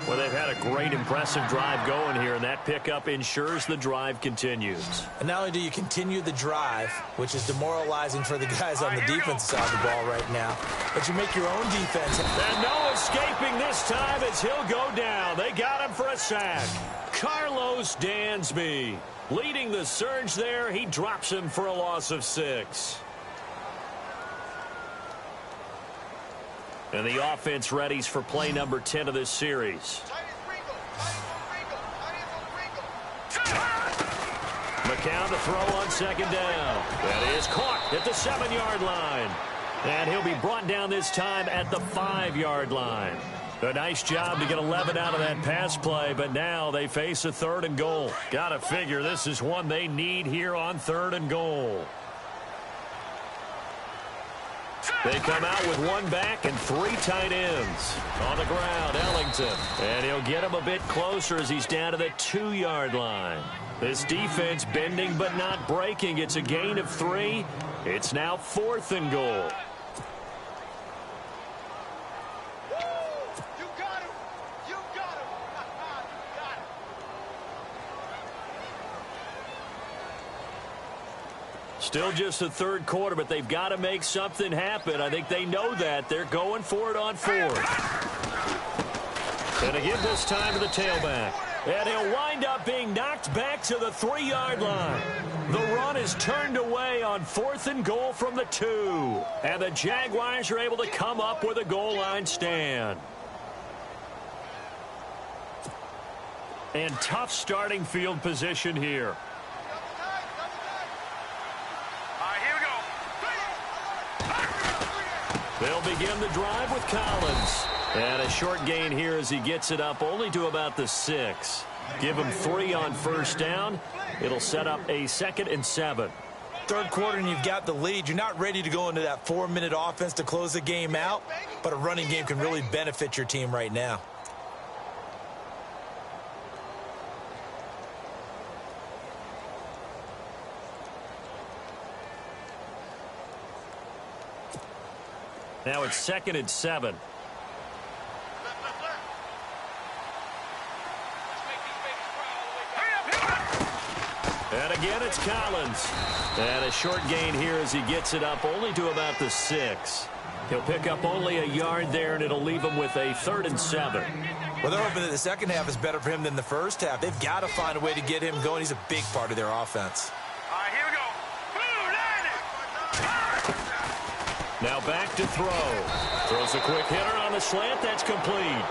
[SPEAKER 2] Well, they've had a great, impressive drive going here, and that pickup ensures the drive continues.
[SPEAKER 3] And not only do you continue the drive, which is demoralizing for the guys on the defensive side of the ball right now, but you make your own defense.
[SPEAKER 2] And no escaping this time as he'll go down. They got him for a sack. Carlos Dansby leading the surge there. He drops him for a loss of 6. And the offense readies for play number 10 of this series. McCown to throw on 2nd down. That is caught at the 7-yard line. And he'll be brought down this time at the 5-yard line. A nice job to get 11 out of that pass play, but now they face a 3rd and goal. Gotta figure this is one they need here on 3rd and goal. They come out with 1 back and 3 tight ends. On the ground, Ellington. And he'll get him a bit closer as he's down to the 2-yard line. This defense bending but not breaking. It's a gain of 3. It's now 4th and goal.
[SPEAKER 4] You got him. You got him. You got him.
[SPEAKER 2] Still just the 3rd quarter, but they've got to make something happen. I think they know that. They're going for it on 4th. And again this time to the tailback. And he'll wind up being knocked back to the 3-yard line. The run is turned away on 4th and goal from the 2. And the Jaguars are able to come up with a goal line stand. And tough starting field position here.
[SPEAKER 4] All right, here we go.
[SPEAKER 2] They'll begin the drive with Collins. And a short gain here as he gets it up only to about the 6. Give him 3 on first down. It'll set up a 2nd and 7.
[SPEAKER 3] Third quarter and you've got the lead. You're not ready to go into that 4-minute offense to close the game out, but a running game can really benefit your team right now.
[SPEAKER 2] Now it's 2nd and 7. And again, it's Collins. And a short gain here as he gets it up only to about the 6. He'll pick up only a yard there, and it'll leave him with a 3rd and 7.
[SPEAKER 3] Well, they're hoping that the second half is better for him than the first half. They've got to find a way to get him going. He's a big part of their offense.
[SPEAKER 4] All right, here we go. Blue, line it.
[SPEAKER 2] Now back to throw. Throws a quick hitter on the slant. That's complete.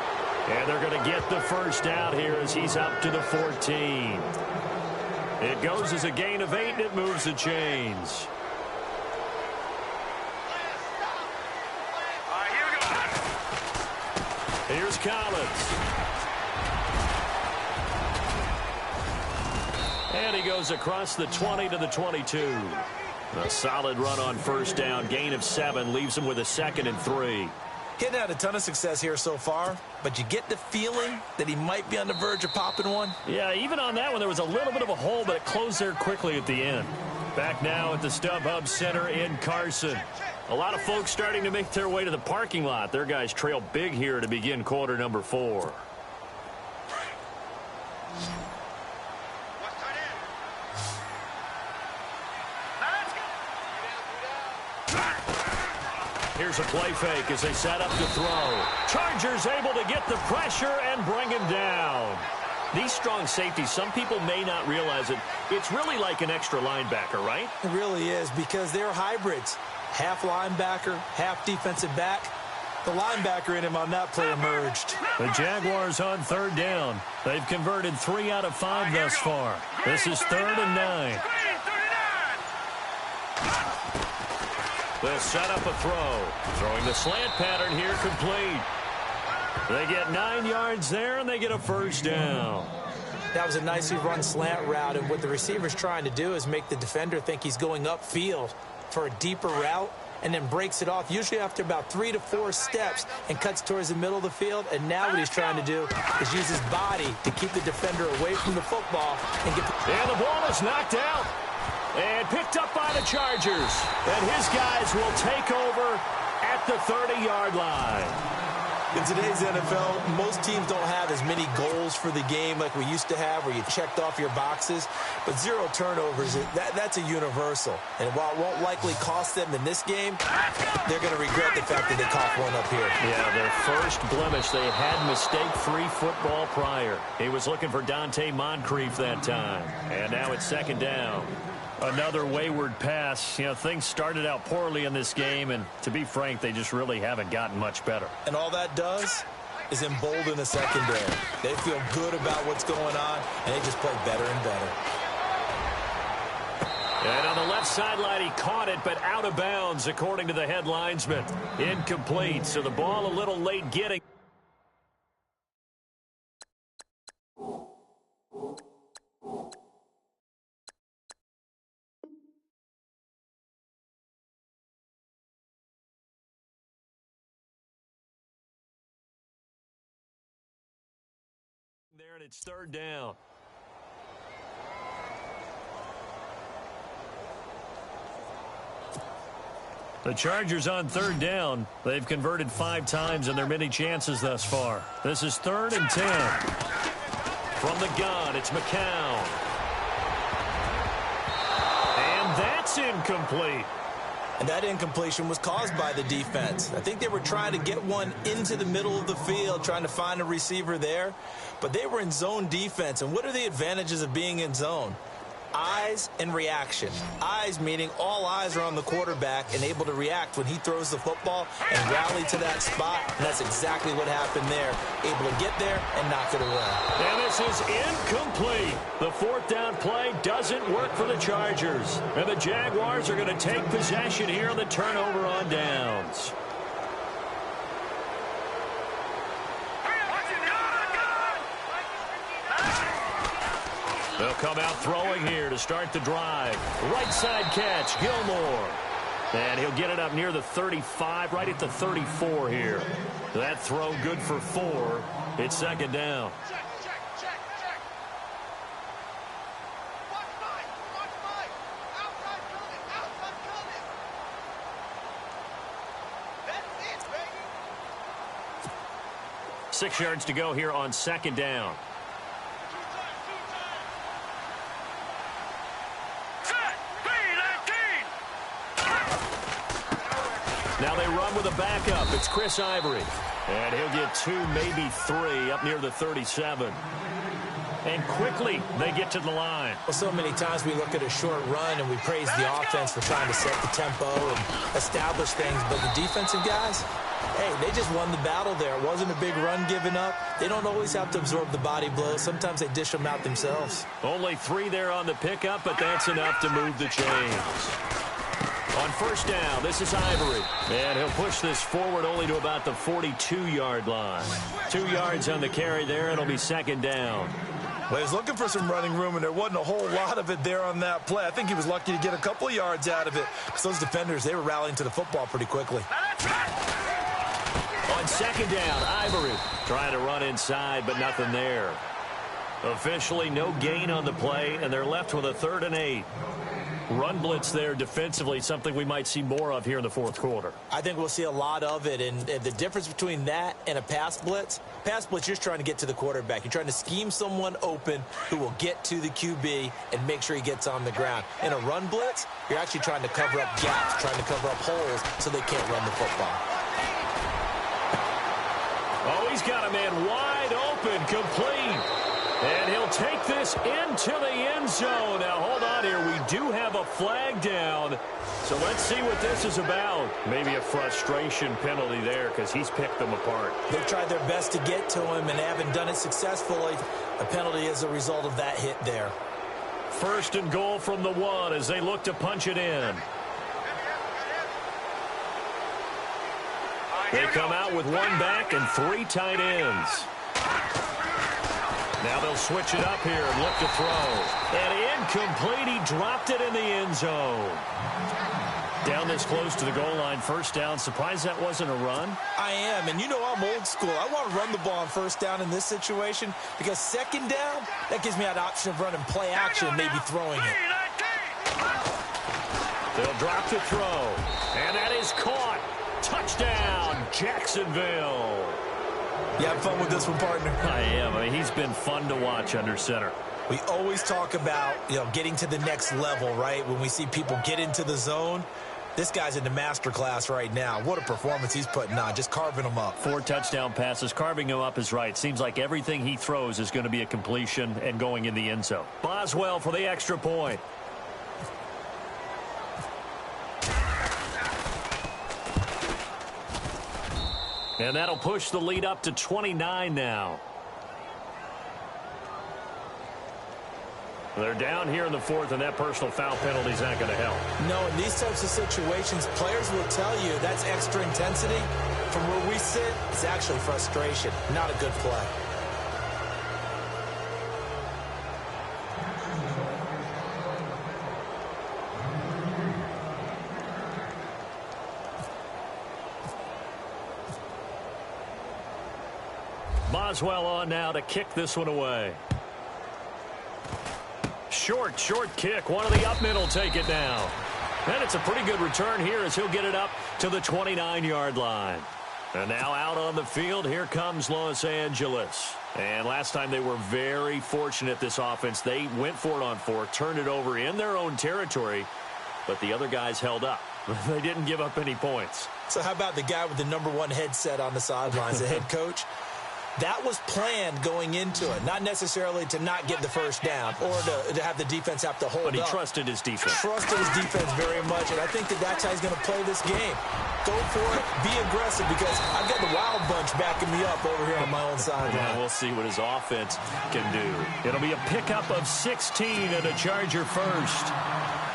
[SPEAKER 2] And they're going to get the first down here as he's up to the 14. It goes as a gain of 8, and it moves the chains.
[SPEAKER 4] All right, here we go.
[SPEAKER 2] Here's Collins. And he goes across the 20 to the 22. A solid run on first down. Gain of 7 leaves him with a 2nd and 3.
[SPEAKER 3] Getting had a ton of success here so far, but you get the feeling that he might be on the verge of popping one.
[SPEAKER 2] Yeah, even on that one, there was a little bit of a hole, but it closed there quickly at the end. Back now at the StubHub Center in Carson. A lot of folks starting to make their way to the parking lot. Their guys trail big here to begin quarter number 4. Here's a play fake as they set up to throw. Chargers able to get the pressure and bring him down. These strong safeties, some people may not realize it. It's really like an extra linebacker, right?
[SPEAKER 3] It really is, because they're hybrids. Half linebacker, half defensive back. The linebacker in him on that play emerged.
[SPEAKER 2] The Jaguars on 3rd down. They've converted 3 out of 5 thus far. This is 3rd and 9. They'll set up a throw. Throwing the slant pattern here complete. They get 9 yards there, and they get a first down.
[SPEAKER 3] That was a nicely run slant route, and what the receiver's trying to do is make the defender think he's going upfield for a deeper route, and then breaks it off, usually after about 3 to 4 steps, and cuts towards the middle of the field. And now what he's trying to do is use his body to keep the defender away from the football. And
[SPEAKER 2] the ball is knocked out. And picked up by the Chargers. And his guys will take over at the 30-yard line.
[SPEAKER 3] In today's NFL, most teams don't have as many goals for the game like we used to have, where you checked off your boxes. But 0 turnovers, that's a universal. And while it won't likely cost them in this game, they're going to regret the fact that they coughed one up here.
[SPEAKER 2] Yeah, their first blemish. They had mistake-free football prior. He was looking for Dante Moncrief that time. And now it's 2nd down. Another wayward pass. You know, things started out poorly in this game, and to be frank, they just really haven't gotten much better.
[SPEAKER 3] And all that does is embolden the secondary. They feel good about what's going on, and they just play better and better.
[SPEAKER 2] And on the left sideline, he caught it, but out of bounds, according to the head linesman. Incomplete, so the ball a little late getting. There, and it's 3rd down. The Chargers on 3rd down. They've converted 5 times in their many chances thus far. This is 3rd and 10. From the gun, it's McCown. And that's incomplete.
[SPEAKER 3] And that incompletion was caused by the defense. I think they were trying to get one into the middle of the field, trying to find a receiver there. But they were in zone defense. And what are the advantages of being in zone? Eyes and reaction. Eyes meaning all eyes are on the quarterback and able to react when he throws the football and rally to that spot. And that's exactly what happened there. Able to get there and knock it away.
[SPEAKER 2] And this is incomplete. The fourth down play doesn't work for the Chargers. And the Jaguars are going to take possession here on the turnover on downs. They'll come out throwing here to start the drive. Right side catch, Gilmore. And he'll get it up near the 35, right at the 34 here. That throw good for 4. It's second down.
[SPEAKER 4] Check. Watch Mike. Outside coming. That's it, baby.
[SPEAKER 2] 6 yards to go here on second down. Now they run with a backup. It's Chris Ivory. And he'll get 2, maybe 3 up near the 37. And quickly they get to the line.
[SPEAKER 3] Well, so many times we look at a short run and we praise the offense for trying to set the tempo and establish things. But the defensive guys, hey, they just won the battle there. It wasn't a big run given up. They don't always have to absorb the body blows. Sometimes they dish them out themselves.
[SPEAKER 2] Only 3 there on the pickup, but that's enough to move the chains. On first down, this is Ivory. And he'll push this forward only to about the 42-yard line. 2 yards on the carry there. It'll be second down.
[SPEAKER 3] Well, he was looking for some running room, and there wasn't a whole lot of it there on that play. I think he was lucky to get a couple of yards out of it. Because those defenders, they were rallying to the football pretty quickly.
[SPEAKER 2] On second down, Ivory trying to run inside, but nothing there. Officially, no gain on the play, and they're left with a 3rd and 8. Run blitz there defensively, something we might see more of here in the fourth quarter.
[SPEAKER 3] I think we'll see a lot of it, and the difference between that and a pass blitz, you're just trying to get to the quarterback. You're trying to scheme someone open who will get to the QB and make sure he gets on the ground. In a run blitz, you're actually trying to cover up gaps, trying to cover up holes so they can't run the football.
[SPEAKER 2] Oh, he's got a man wide open, complete. And he'll take this into the end zone. Now, hold on here. We do have a flag down. So let's see what this is about. Maybe a frustration penalty there because he's picked them apart.
[SPEAKER 3] They've tried their best to get to him and haven't done it successfully. A penalty is a result of that hit there.
[SPEAKER 2] First and goal from the 1 as they look to punch it in. They come out with 1 back and 3 tight ends. Now they'll switch it up here and look to throw. And incomplete. He dropped it in the end zone. Down this close to the goal line, first down. Surprised that wasn't a run?
[SPEAKER 3] I am, and you know I'm old school. I want to run the ball on first down in this situation because second down, that gives me that option of running play action and maybe throwing it.
[SPEAKER 2] They'll drop to throw. And that is caught. Touchdown, Jacksonville.
[SPEAKER 3] You have fun with this one, partner?
[SPEAKER 2] I am. I mean, he's been fun to watch under center.
[SPEAKER 3] We always talk about, getting to the next level, right? When we see people get into the zone, this guy's in the master class right now. What a performance he's putting on, just carving them up.
[SPEAKER 2] 4 touchdown passes. Carving him up is right. Seems like everything he throws is going to be a completion and going in the end zone. Boswell for the extra point. And that'll push the lead up to 29 now. They're down here in the 4th, and that personal foul penalty is not going to help.
[SPEAKER 3] No, in these types of situations, players will tell you that's extra intensity. From where we sit, it's actually frustration, not a good play.
[SPEAKER 2] Boswell on now to kick this one away. Short kick. One of the up mid will take it now. And it's a pretty good return here as he'll get it up to the 29-yard line. And now out on the field, here comes Los Angeles. And last time they were very fortunate, this offense. They went for it on 4, turned it over in their own territory, but the other guys held up. They didn't give up any points.
[SPEAKER 3] So how about the guy with the #1 headset on the sidelines, the head coach? That was planned going into it, not necessarily to not get the first down or to have the defense have to hold up.
[SPEAKER 2] But he trusted his defense.
[SPEAKER 3] Trusted his defense very much, and I think that's how he's going to play this game. Go for it, be aggressive, because I've got the wild bunch backing me up over here on my own sideline.
[SPEAKER 2] Yeah, we'll see what his offense can do. It'll be a pickup of 16 and a Charger first.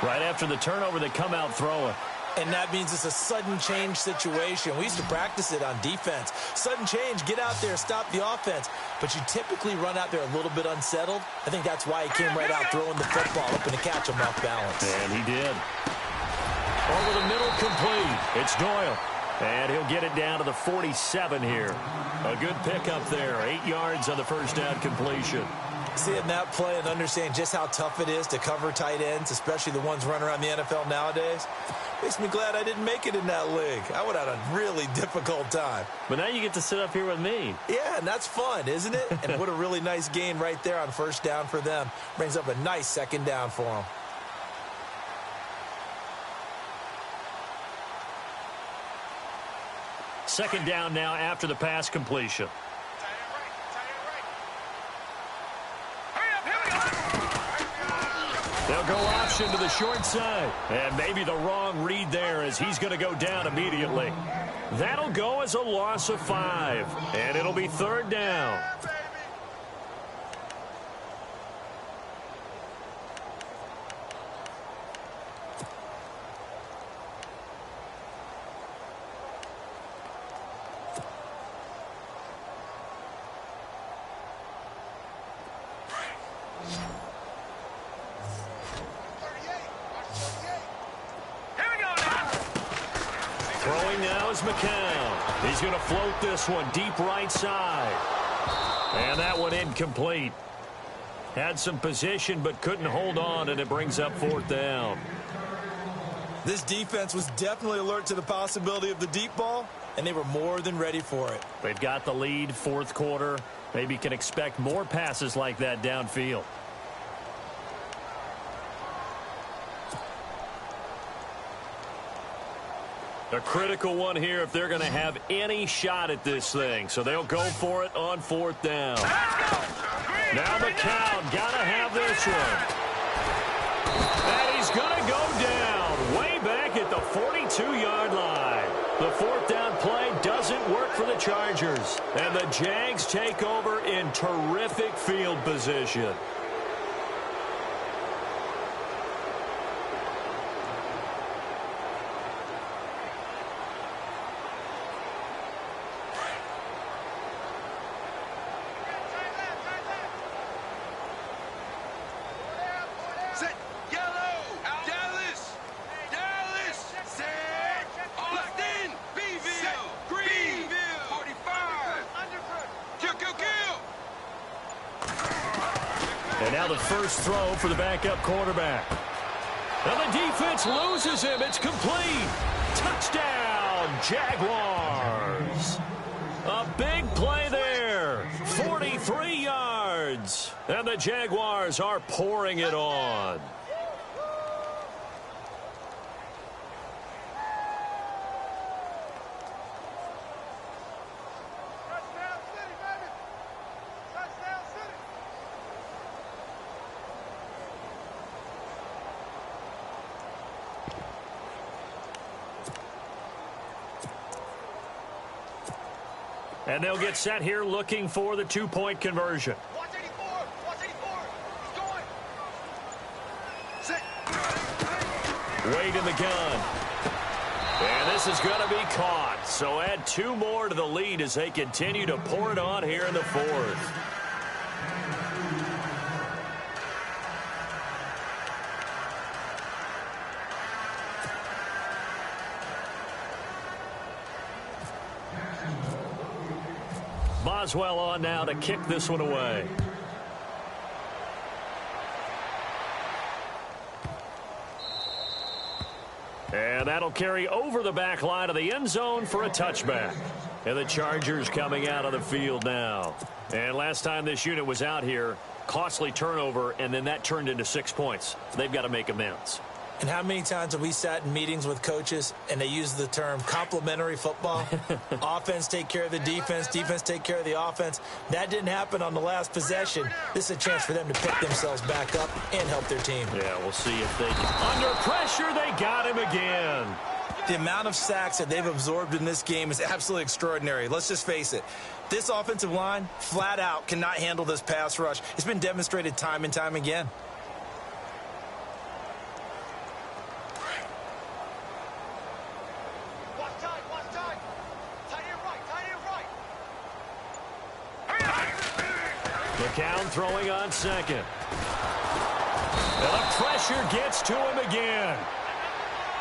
[SPEAKER 2] Right after the turnover, they come out throwing.
[SPEAKER 3] And that means it's a sudden change situation. We used to practice it on defense. Sudden change, get out there, stop the offense. But you typically run out there a little bit unsettled. I think that's why he came right out throwing the football, hoping to catch him off balance.
[SPEAKER 2] And he did. Over the middle, complete. It's Doyle. And he'll get it down to the 47 here. A good pickup there. 8 yards on the first down completion.
[SPEAKER 3] Seeing that play and understanding just how tough it is to cover tight ends, especially the ones running around the NFL nowadays, makes me glad I didn't make it in that league. I would have had a really difficult time.
[SPEAKER 2] But now you get to sit up here with me.
[SPEAKER 3] Yeah, and that's fun, isn't it? And what a really nice gain right there on first down for them. Brings up a nice second down for them.
[SPEAKER 2] Second down now after the pass completion. They'll go option to the short side. And maybe the wrong read there as he's going to go down immediately. That'll go as a loss of 5. And it'll be third down. Throwing now is McCown. He's going to float this one deep right side. And that one incomplete. Had some position but couldn't hold on, and it brings up fourth down.
[SPEAKER 3] This defense was definitely alert to the possibility of the deep ball, and they were more than ready for it.
[SPEAKER 2] They've got the lead, fourth quarter. Maybe can expect more passes like that downfield. A critical one here if they're going to have any shot at this thing. So they'll go for it on fourth down. Now McCown got to have this one. And he's going to go down way back at the 42-yard line. The fourth down play doesn't work for the Chargers. And the Jags take over in terrific field position. And now the first throw for the backup quarterback. And the defense loses him. It's complete. Touchdown, Jaguars. A big play there. 43 yards. And the Jaguars are pouring it on. And they'll get set here looking for the two-point conversion.
[SPEAKER 4] Watch 84. Watch 84. He's going. Sit.
[SPEAKER 2] Wade in the gun. And this is going to be caught. So add 2 more to the lead as they continue to pour it on here in the fourth. Boswell on now to kick this one away. And that'll carry over the back line of the end zone for a touchback. And the Chargers coming out of the field now. And last time this unit was out here, costly turnover, and then that turned into 6 points. They've got to make amends.
[SPEAKER 3] And how many times have we sat in meetings with coaches and they use the term complementary football? Offense take care of the defense, defense take care of the offense. That didn't happen on the last possession. This is a chance for them to pick themselves back up and help their team.
[SPEAKER 2] Yeah, we'll see if they can. Under pressure, they got him again.
[SPEAKER 3] The amount of sacks that they've absorbed in this game is absolutely extraordinary. Let's just face it. This offensive line, flat out, cannot handle this pass rush. It's been demonstrated time and time again.
[SPEAKER 2] McCown throwing on second. And the pressure gets to him again.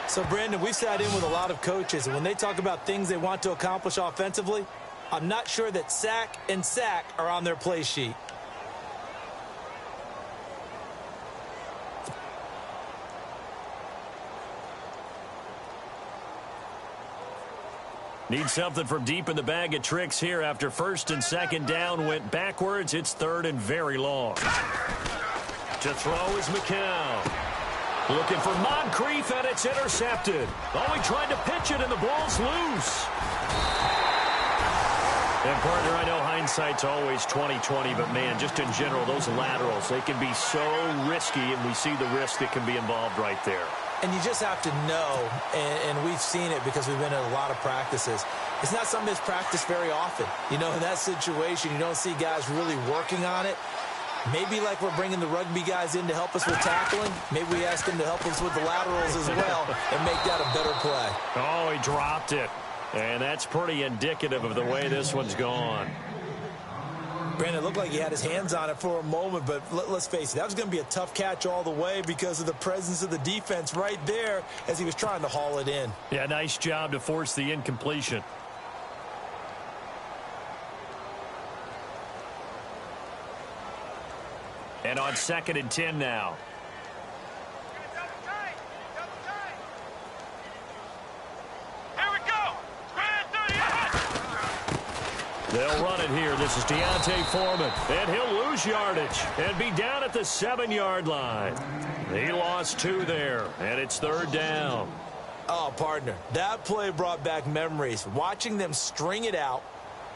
[SPEAKER 3] So, Brandon, we've sat in with a lot of coaches, and when they talk about things they want to accomplish offensively, I'm not sure that sack and sack are on their play sheet.
[SPEAKER 2] Need something from deep in the bag of tricks here after first and second down went backwards. It's third and very long. To throw is McCown. Looking for Moncrief, and it's intercepted. Oh, he tried to pitch it, and the ball's loose. And, partner, I know hindsight's always 20/20, but, man, just in general, those laterals, they can be so risky, and we see the risk that can be involved right there.
[SPEAKER 3] And you just have to know, and we've seen it because we've been at a lot of practices. It's not something that's practiced very often. You know, in that situation, you don't see guys really working on it. Maybe like we're bringing the rugby guys in to help us with tackling. Maybe we ask them to help us with the laterals as well and make that a better play.
[SPEAKER 2] Oh, he dropped it. And that's pretty indicative of the way this one's gone.
[SPEAKER 3] Brandon, it looked like he had his hands on it for a moment, but let's face it, that was going to be a tough catch all the way because of the presence of the defense right there as he was trying to haul it in.
[SPEAKER 2] Yeah, nice job to force the incompletion. And on 2nd and 10 now. They'll run it here. This is Deontay Foreman. And he'll lose yardage and be down at the 7-yard line. He lost 2 there, and it's third down.
[SPEAKER 3] Oh, partner, that play brought back memories. Watching them string it out,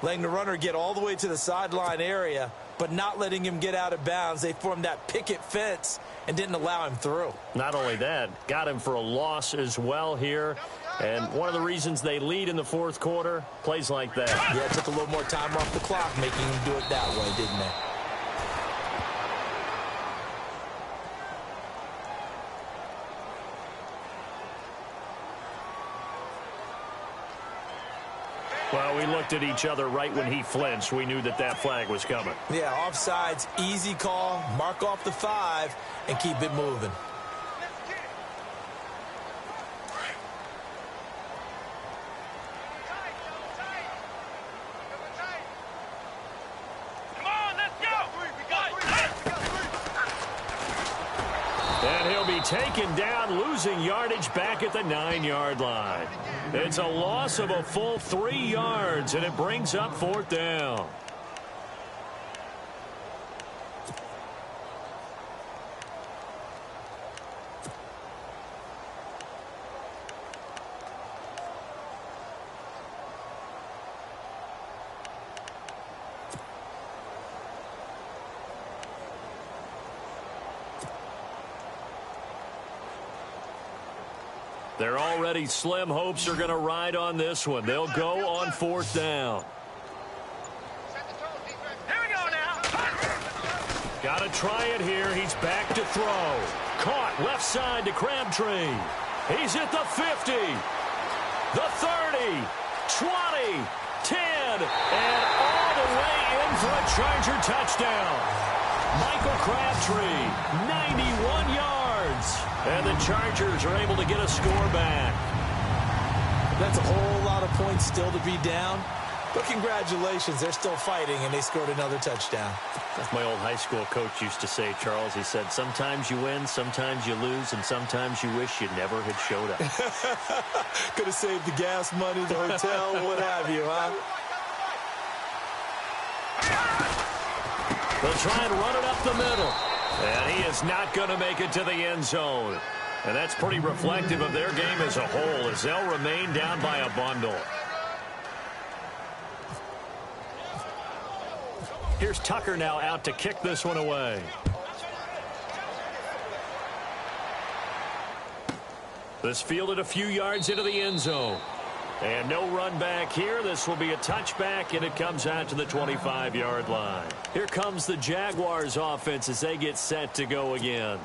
[SPEAKER 3] letting the runner get all the way to the sideline area, but not letting him get out of bounds. They formed that picket fence and didn't allow him through.
[SPEAKER 2] Not only that, got him for a loss as well here. And one of the reasons they lead in the fourth quarter, plays like that.
[SPEAKER 3] Yeah, it took a little more time off the clock, making him do it that way, didn't they?
[SPEAKER 2] Well, we looked at each other right when he flinched. We knew that that flag was coming.
[SPEAKER 3] Yeah, offsides, easy call, mark off the 5, and keep it moving.
[SPEAKER 2] And he'll be taken down, losing yardage back at the 9-yard line. It's a loss of a full 3 yards, and it brings up 4th down. Their already slim hopes are going to ride on this one. They'll go on 4th down.
[SPEAKER 4] Here we go now.
[SPEAKER 2] Got to try it here. He's back to throw. Caught left side to Crabtree. He's at the 50, the 30, 20, 10, and all the way in for a Charger touchdown. Michael Crabtree, 91 yards. And the Chargers are able to get a score back.
[SPEAKER 3] That's a whole lot of points still to be down. But congratulations, they're still fighting, and they scored another touchdown.
[SPEAKER 2] That's my old high school coach used to say, Charles. He said, sometimes you win, sometimes you lose, and sometimes you wish you never had showed up.
[SPEAKER 3] Could have saved the gas money, the hotel, what have you, huh?
[SPEAKER 2] They'll try and run it up the middle. And he is not going to make it to the end zone. And that's pretty reflective of their game as a whole, as they'll remain down by a bundle. Here's Tucker now out to kick this one away. This fielded a few yards into the end zone. And no run back here. This will be a touchback, and it comes out to the 25-yard line. Here comes the Jaguars offense as they get set to go again.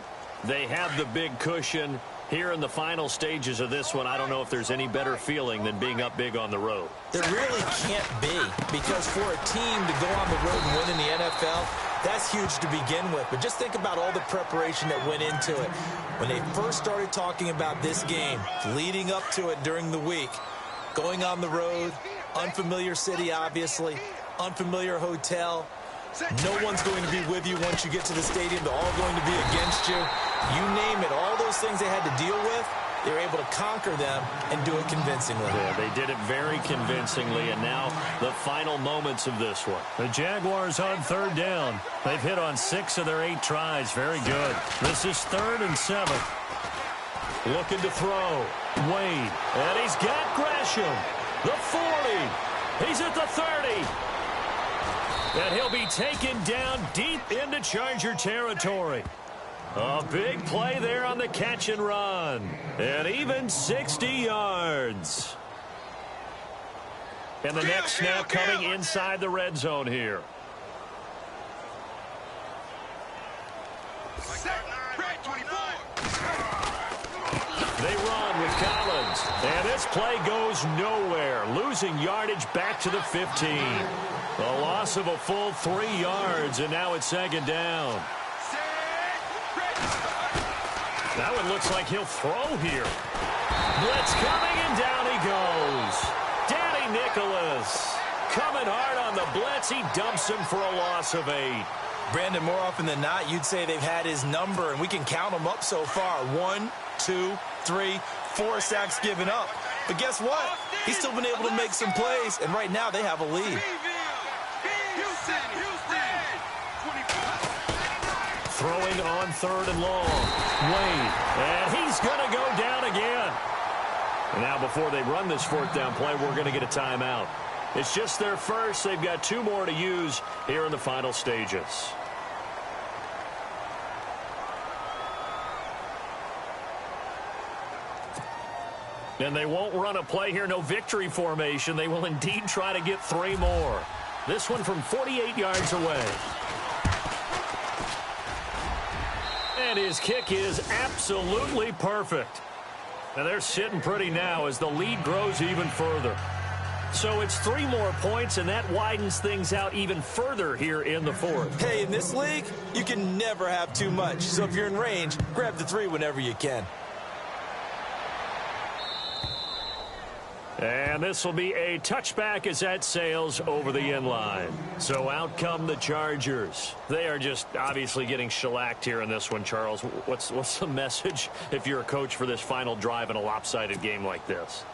[SPEAKER 2] They have the big cushion. Here in the final stages of this one, I don't know if there's any better feeling than being up big on the road.
[SPEAKER 3] There really can't be, because for a team to go on the road and win in the NFL, that's huge to begin with. But just think about all the preparation that went into it. When they first started talking about this game, leading up to it during the week, going on the road, unfamiliar city, obviously, unfamiliar hotel. No one's going to be with you once you get to the stadium. They're all going to be against you. You name it, all those things they had to deal with, they were able to conquer them and do it convincingly.
[SPEAKER 2] Yeah, they did it very convincingly, and now the final moments of this one.
[SPEAKER 5] The Jaguars on third down. They've hit on 6 of their 8 tries. Very good. This is 3rd and 7.
[SPEAKER 2] Looking to throw. Wade. And he's got Gresham. The 40. He's at the 30. And he'll be taken down deep into Charger territory. A big play there on the catch and run. And even 60 yards. And the next snap coming inside the red zone here. They run with Collins. And this play goes nowhere. Losing yardage back to the 15. A loss of a full 3 yards, and now it's 2nd down. That one looks like he'll throw here. Blitz coming, and down he goes. Danny Nicholas coming hard on the blitz. He dumps him for a loss of 8.
[SPEAKER 3] Brandon, more often than not, you'd say they've had his number, and we can count them up so far. 1, 2, 3, 4 sacks given up. But guess what? He's still been able to make some plays, and right now they have a lead.
[SPEAKER 2] Throwing on 3rd and long. Wade. And he's going to go down again. And now before they run this 4th down play, we're going to get a timeout. It's just their first. They've got 2 more to use here in the final stages. And they won't run a play here. No victory formation. They will indeed try to get 3 more. This one from 48 yards away. And his kick is absolutely perfect. And they're sitting pretty now as the lead grows even further. So it's 3 more points, and that widens things out even further here in the 4th.
[SPEAKER 3] Hey, in this league, you can never have too much. So if you're in range, grab the 3 whenever you can.
[SPEAKER 2] And this will be a touchback as that sails over the end line. So out come the Chargers. They are just obviously getting shellacked here in this one, Charles. What's the message if you're a coach for this final drive in a lopsided game like this?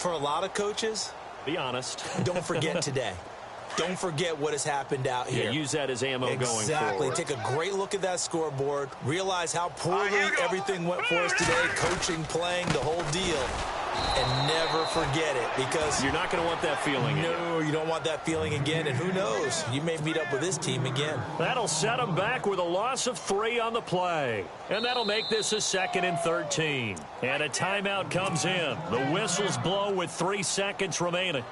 [SPEAKER 3] For a lot of coaches,
[SPEAKER 2] be honest.
[SPEAKER 3] Don't forget today. Don't forget what has happened out here.
[SPEAKER 2] Yeah, use that as ammo going forward.
[SPEAKER 3] Exactly. Take a great look at that scoreboard. Realize how poorly everything went for us today. Coaching, playing, the whole deal. And never forget it, because
[SPEAKER 2] you're not going to want that feeling again.
[SPEAKER 3] No, you don't want that feeling again. And who knows? You may meet up with this team again.
[SPEAKER 2] That'll set them back with a loss of 3 on the play. And that'll make this a 2nd and 13. And a timeout comes in. The whistles blow with 3 seconds remaining.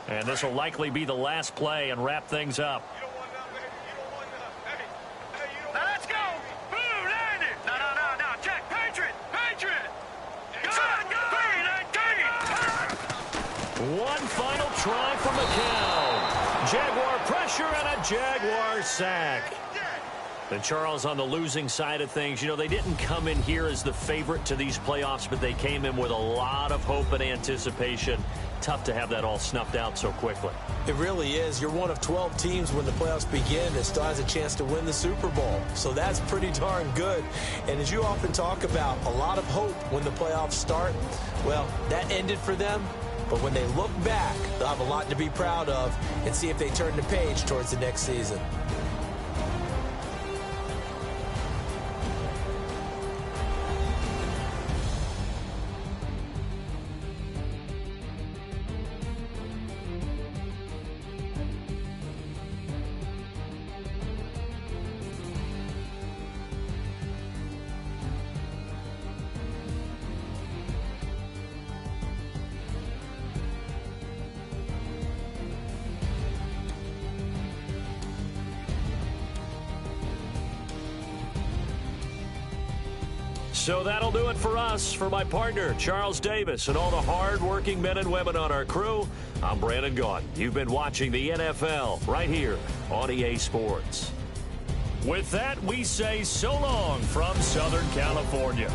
[SPEAKER 2] And this will likely be the last play and wrap things up.
[SPEAKER 4] Now let's go. Boom, landed. No. Check. Patriot.
[SPEAKER 2] One final try from McCown. Jaguar pressure and a Jaguar sack. And Charles, on the losing side of things, you know, they didn't come in here as the favorite to these playoffs, but they came in with a lot of hope and anticipation. Tough to have that all snuffed out so quickly.
[SPEAKER 3] It really is. You're one of 12 teams when the playoffs begin that still has a chance to win the Super Bowl. So that's pretty darn good. And as you often talk about, a lot of hope when the playoffs start. Well, that ended for them But when they look back, they'll have a lot to be proud of and see if they turn the page towards the next season.
[SPEAKER 2] So that'll do it for us. For my partner, Charles Davis, and all the hard-working men and women on our crew, I'm Brandon Gaudin. You've been watching the NFL right here on EA Sports. With that, we say so long from Southern California.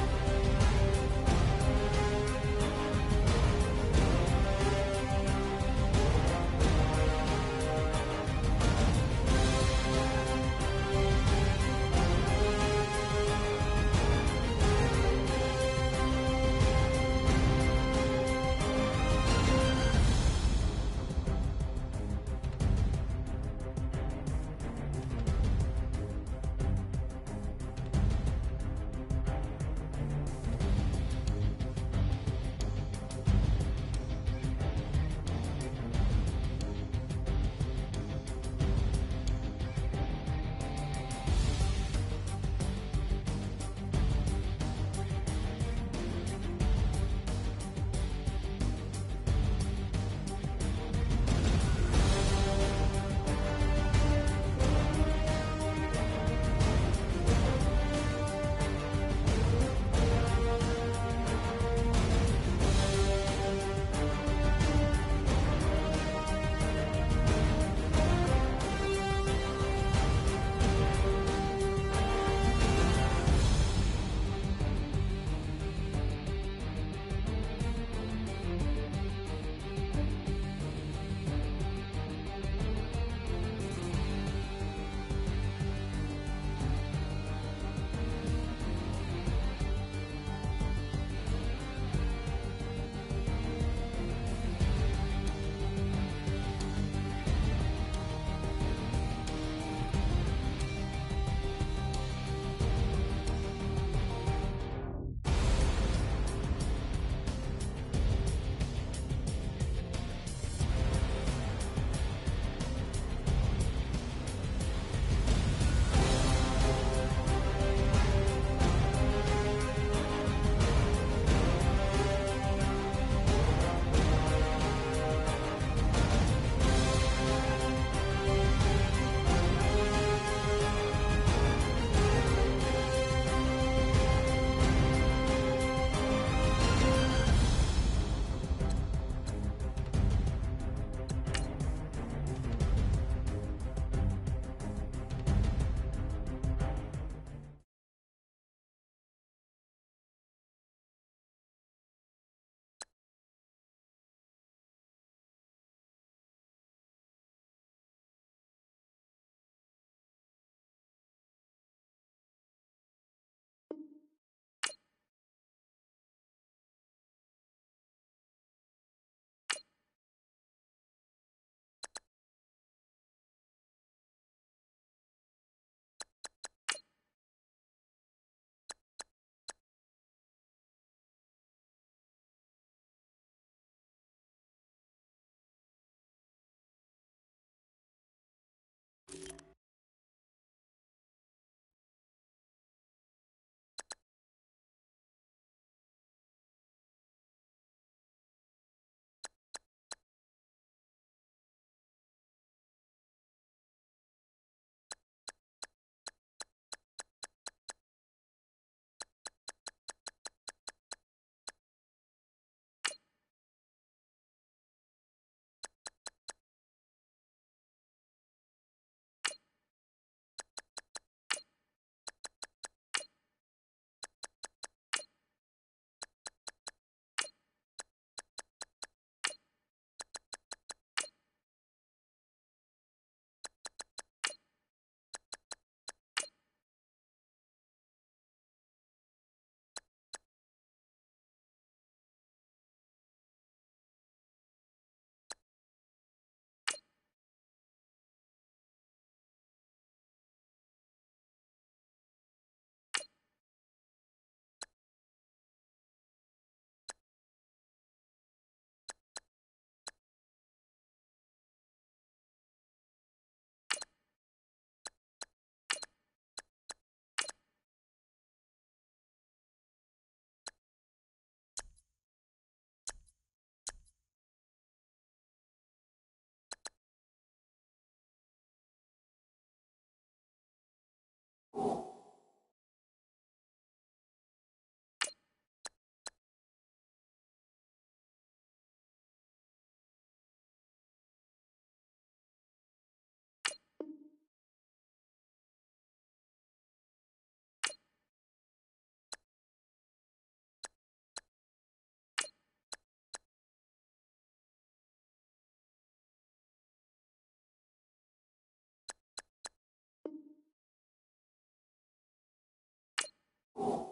[SPEAKER 1] All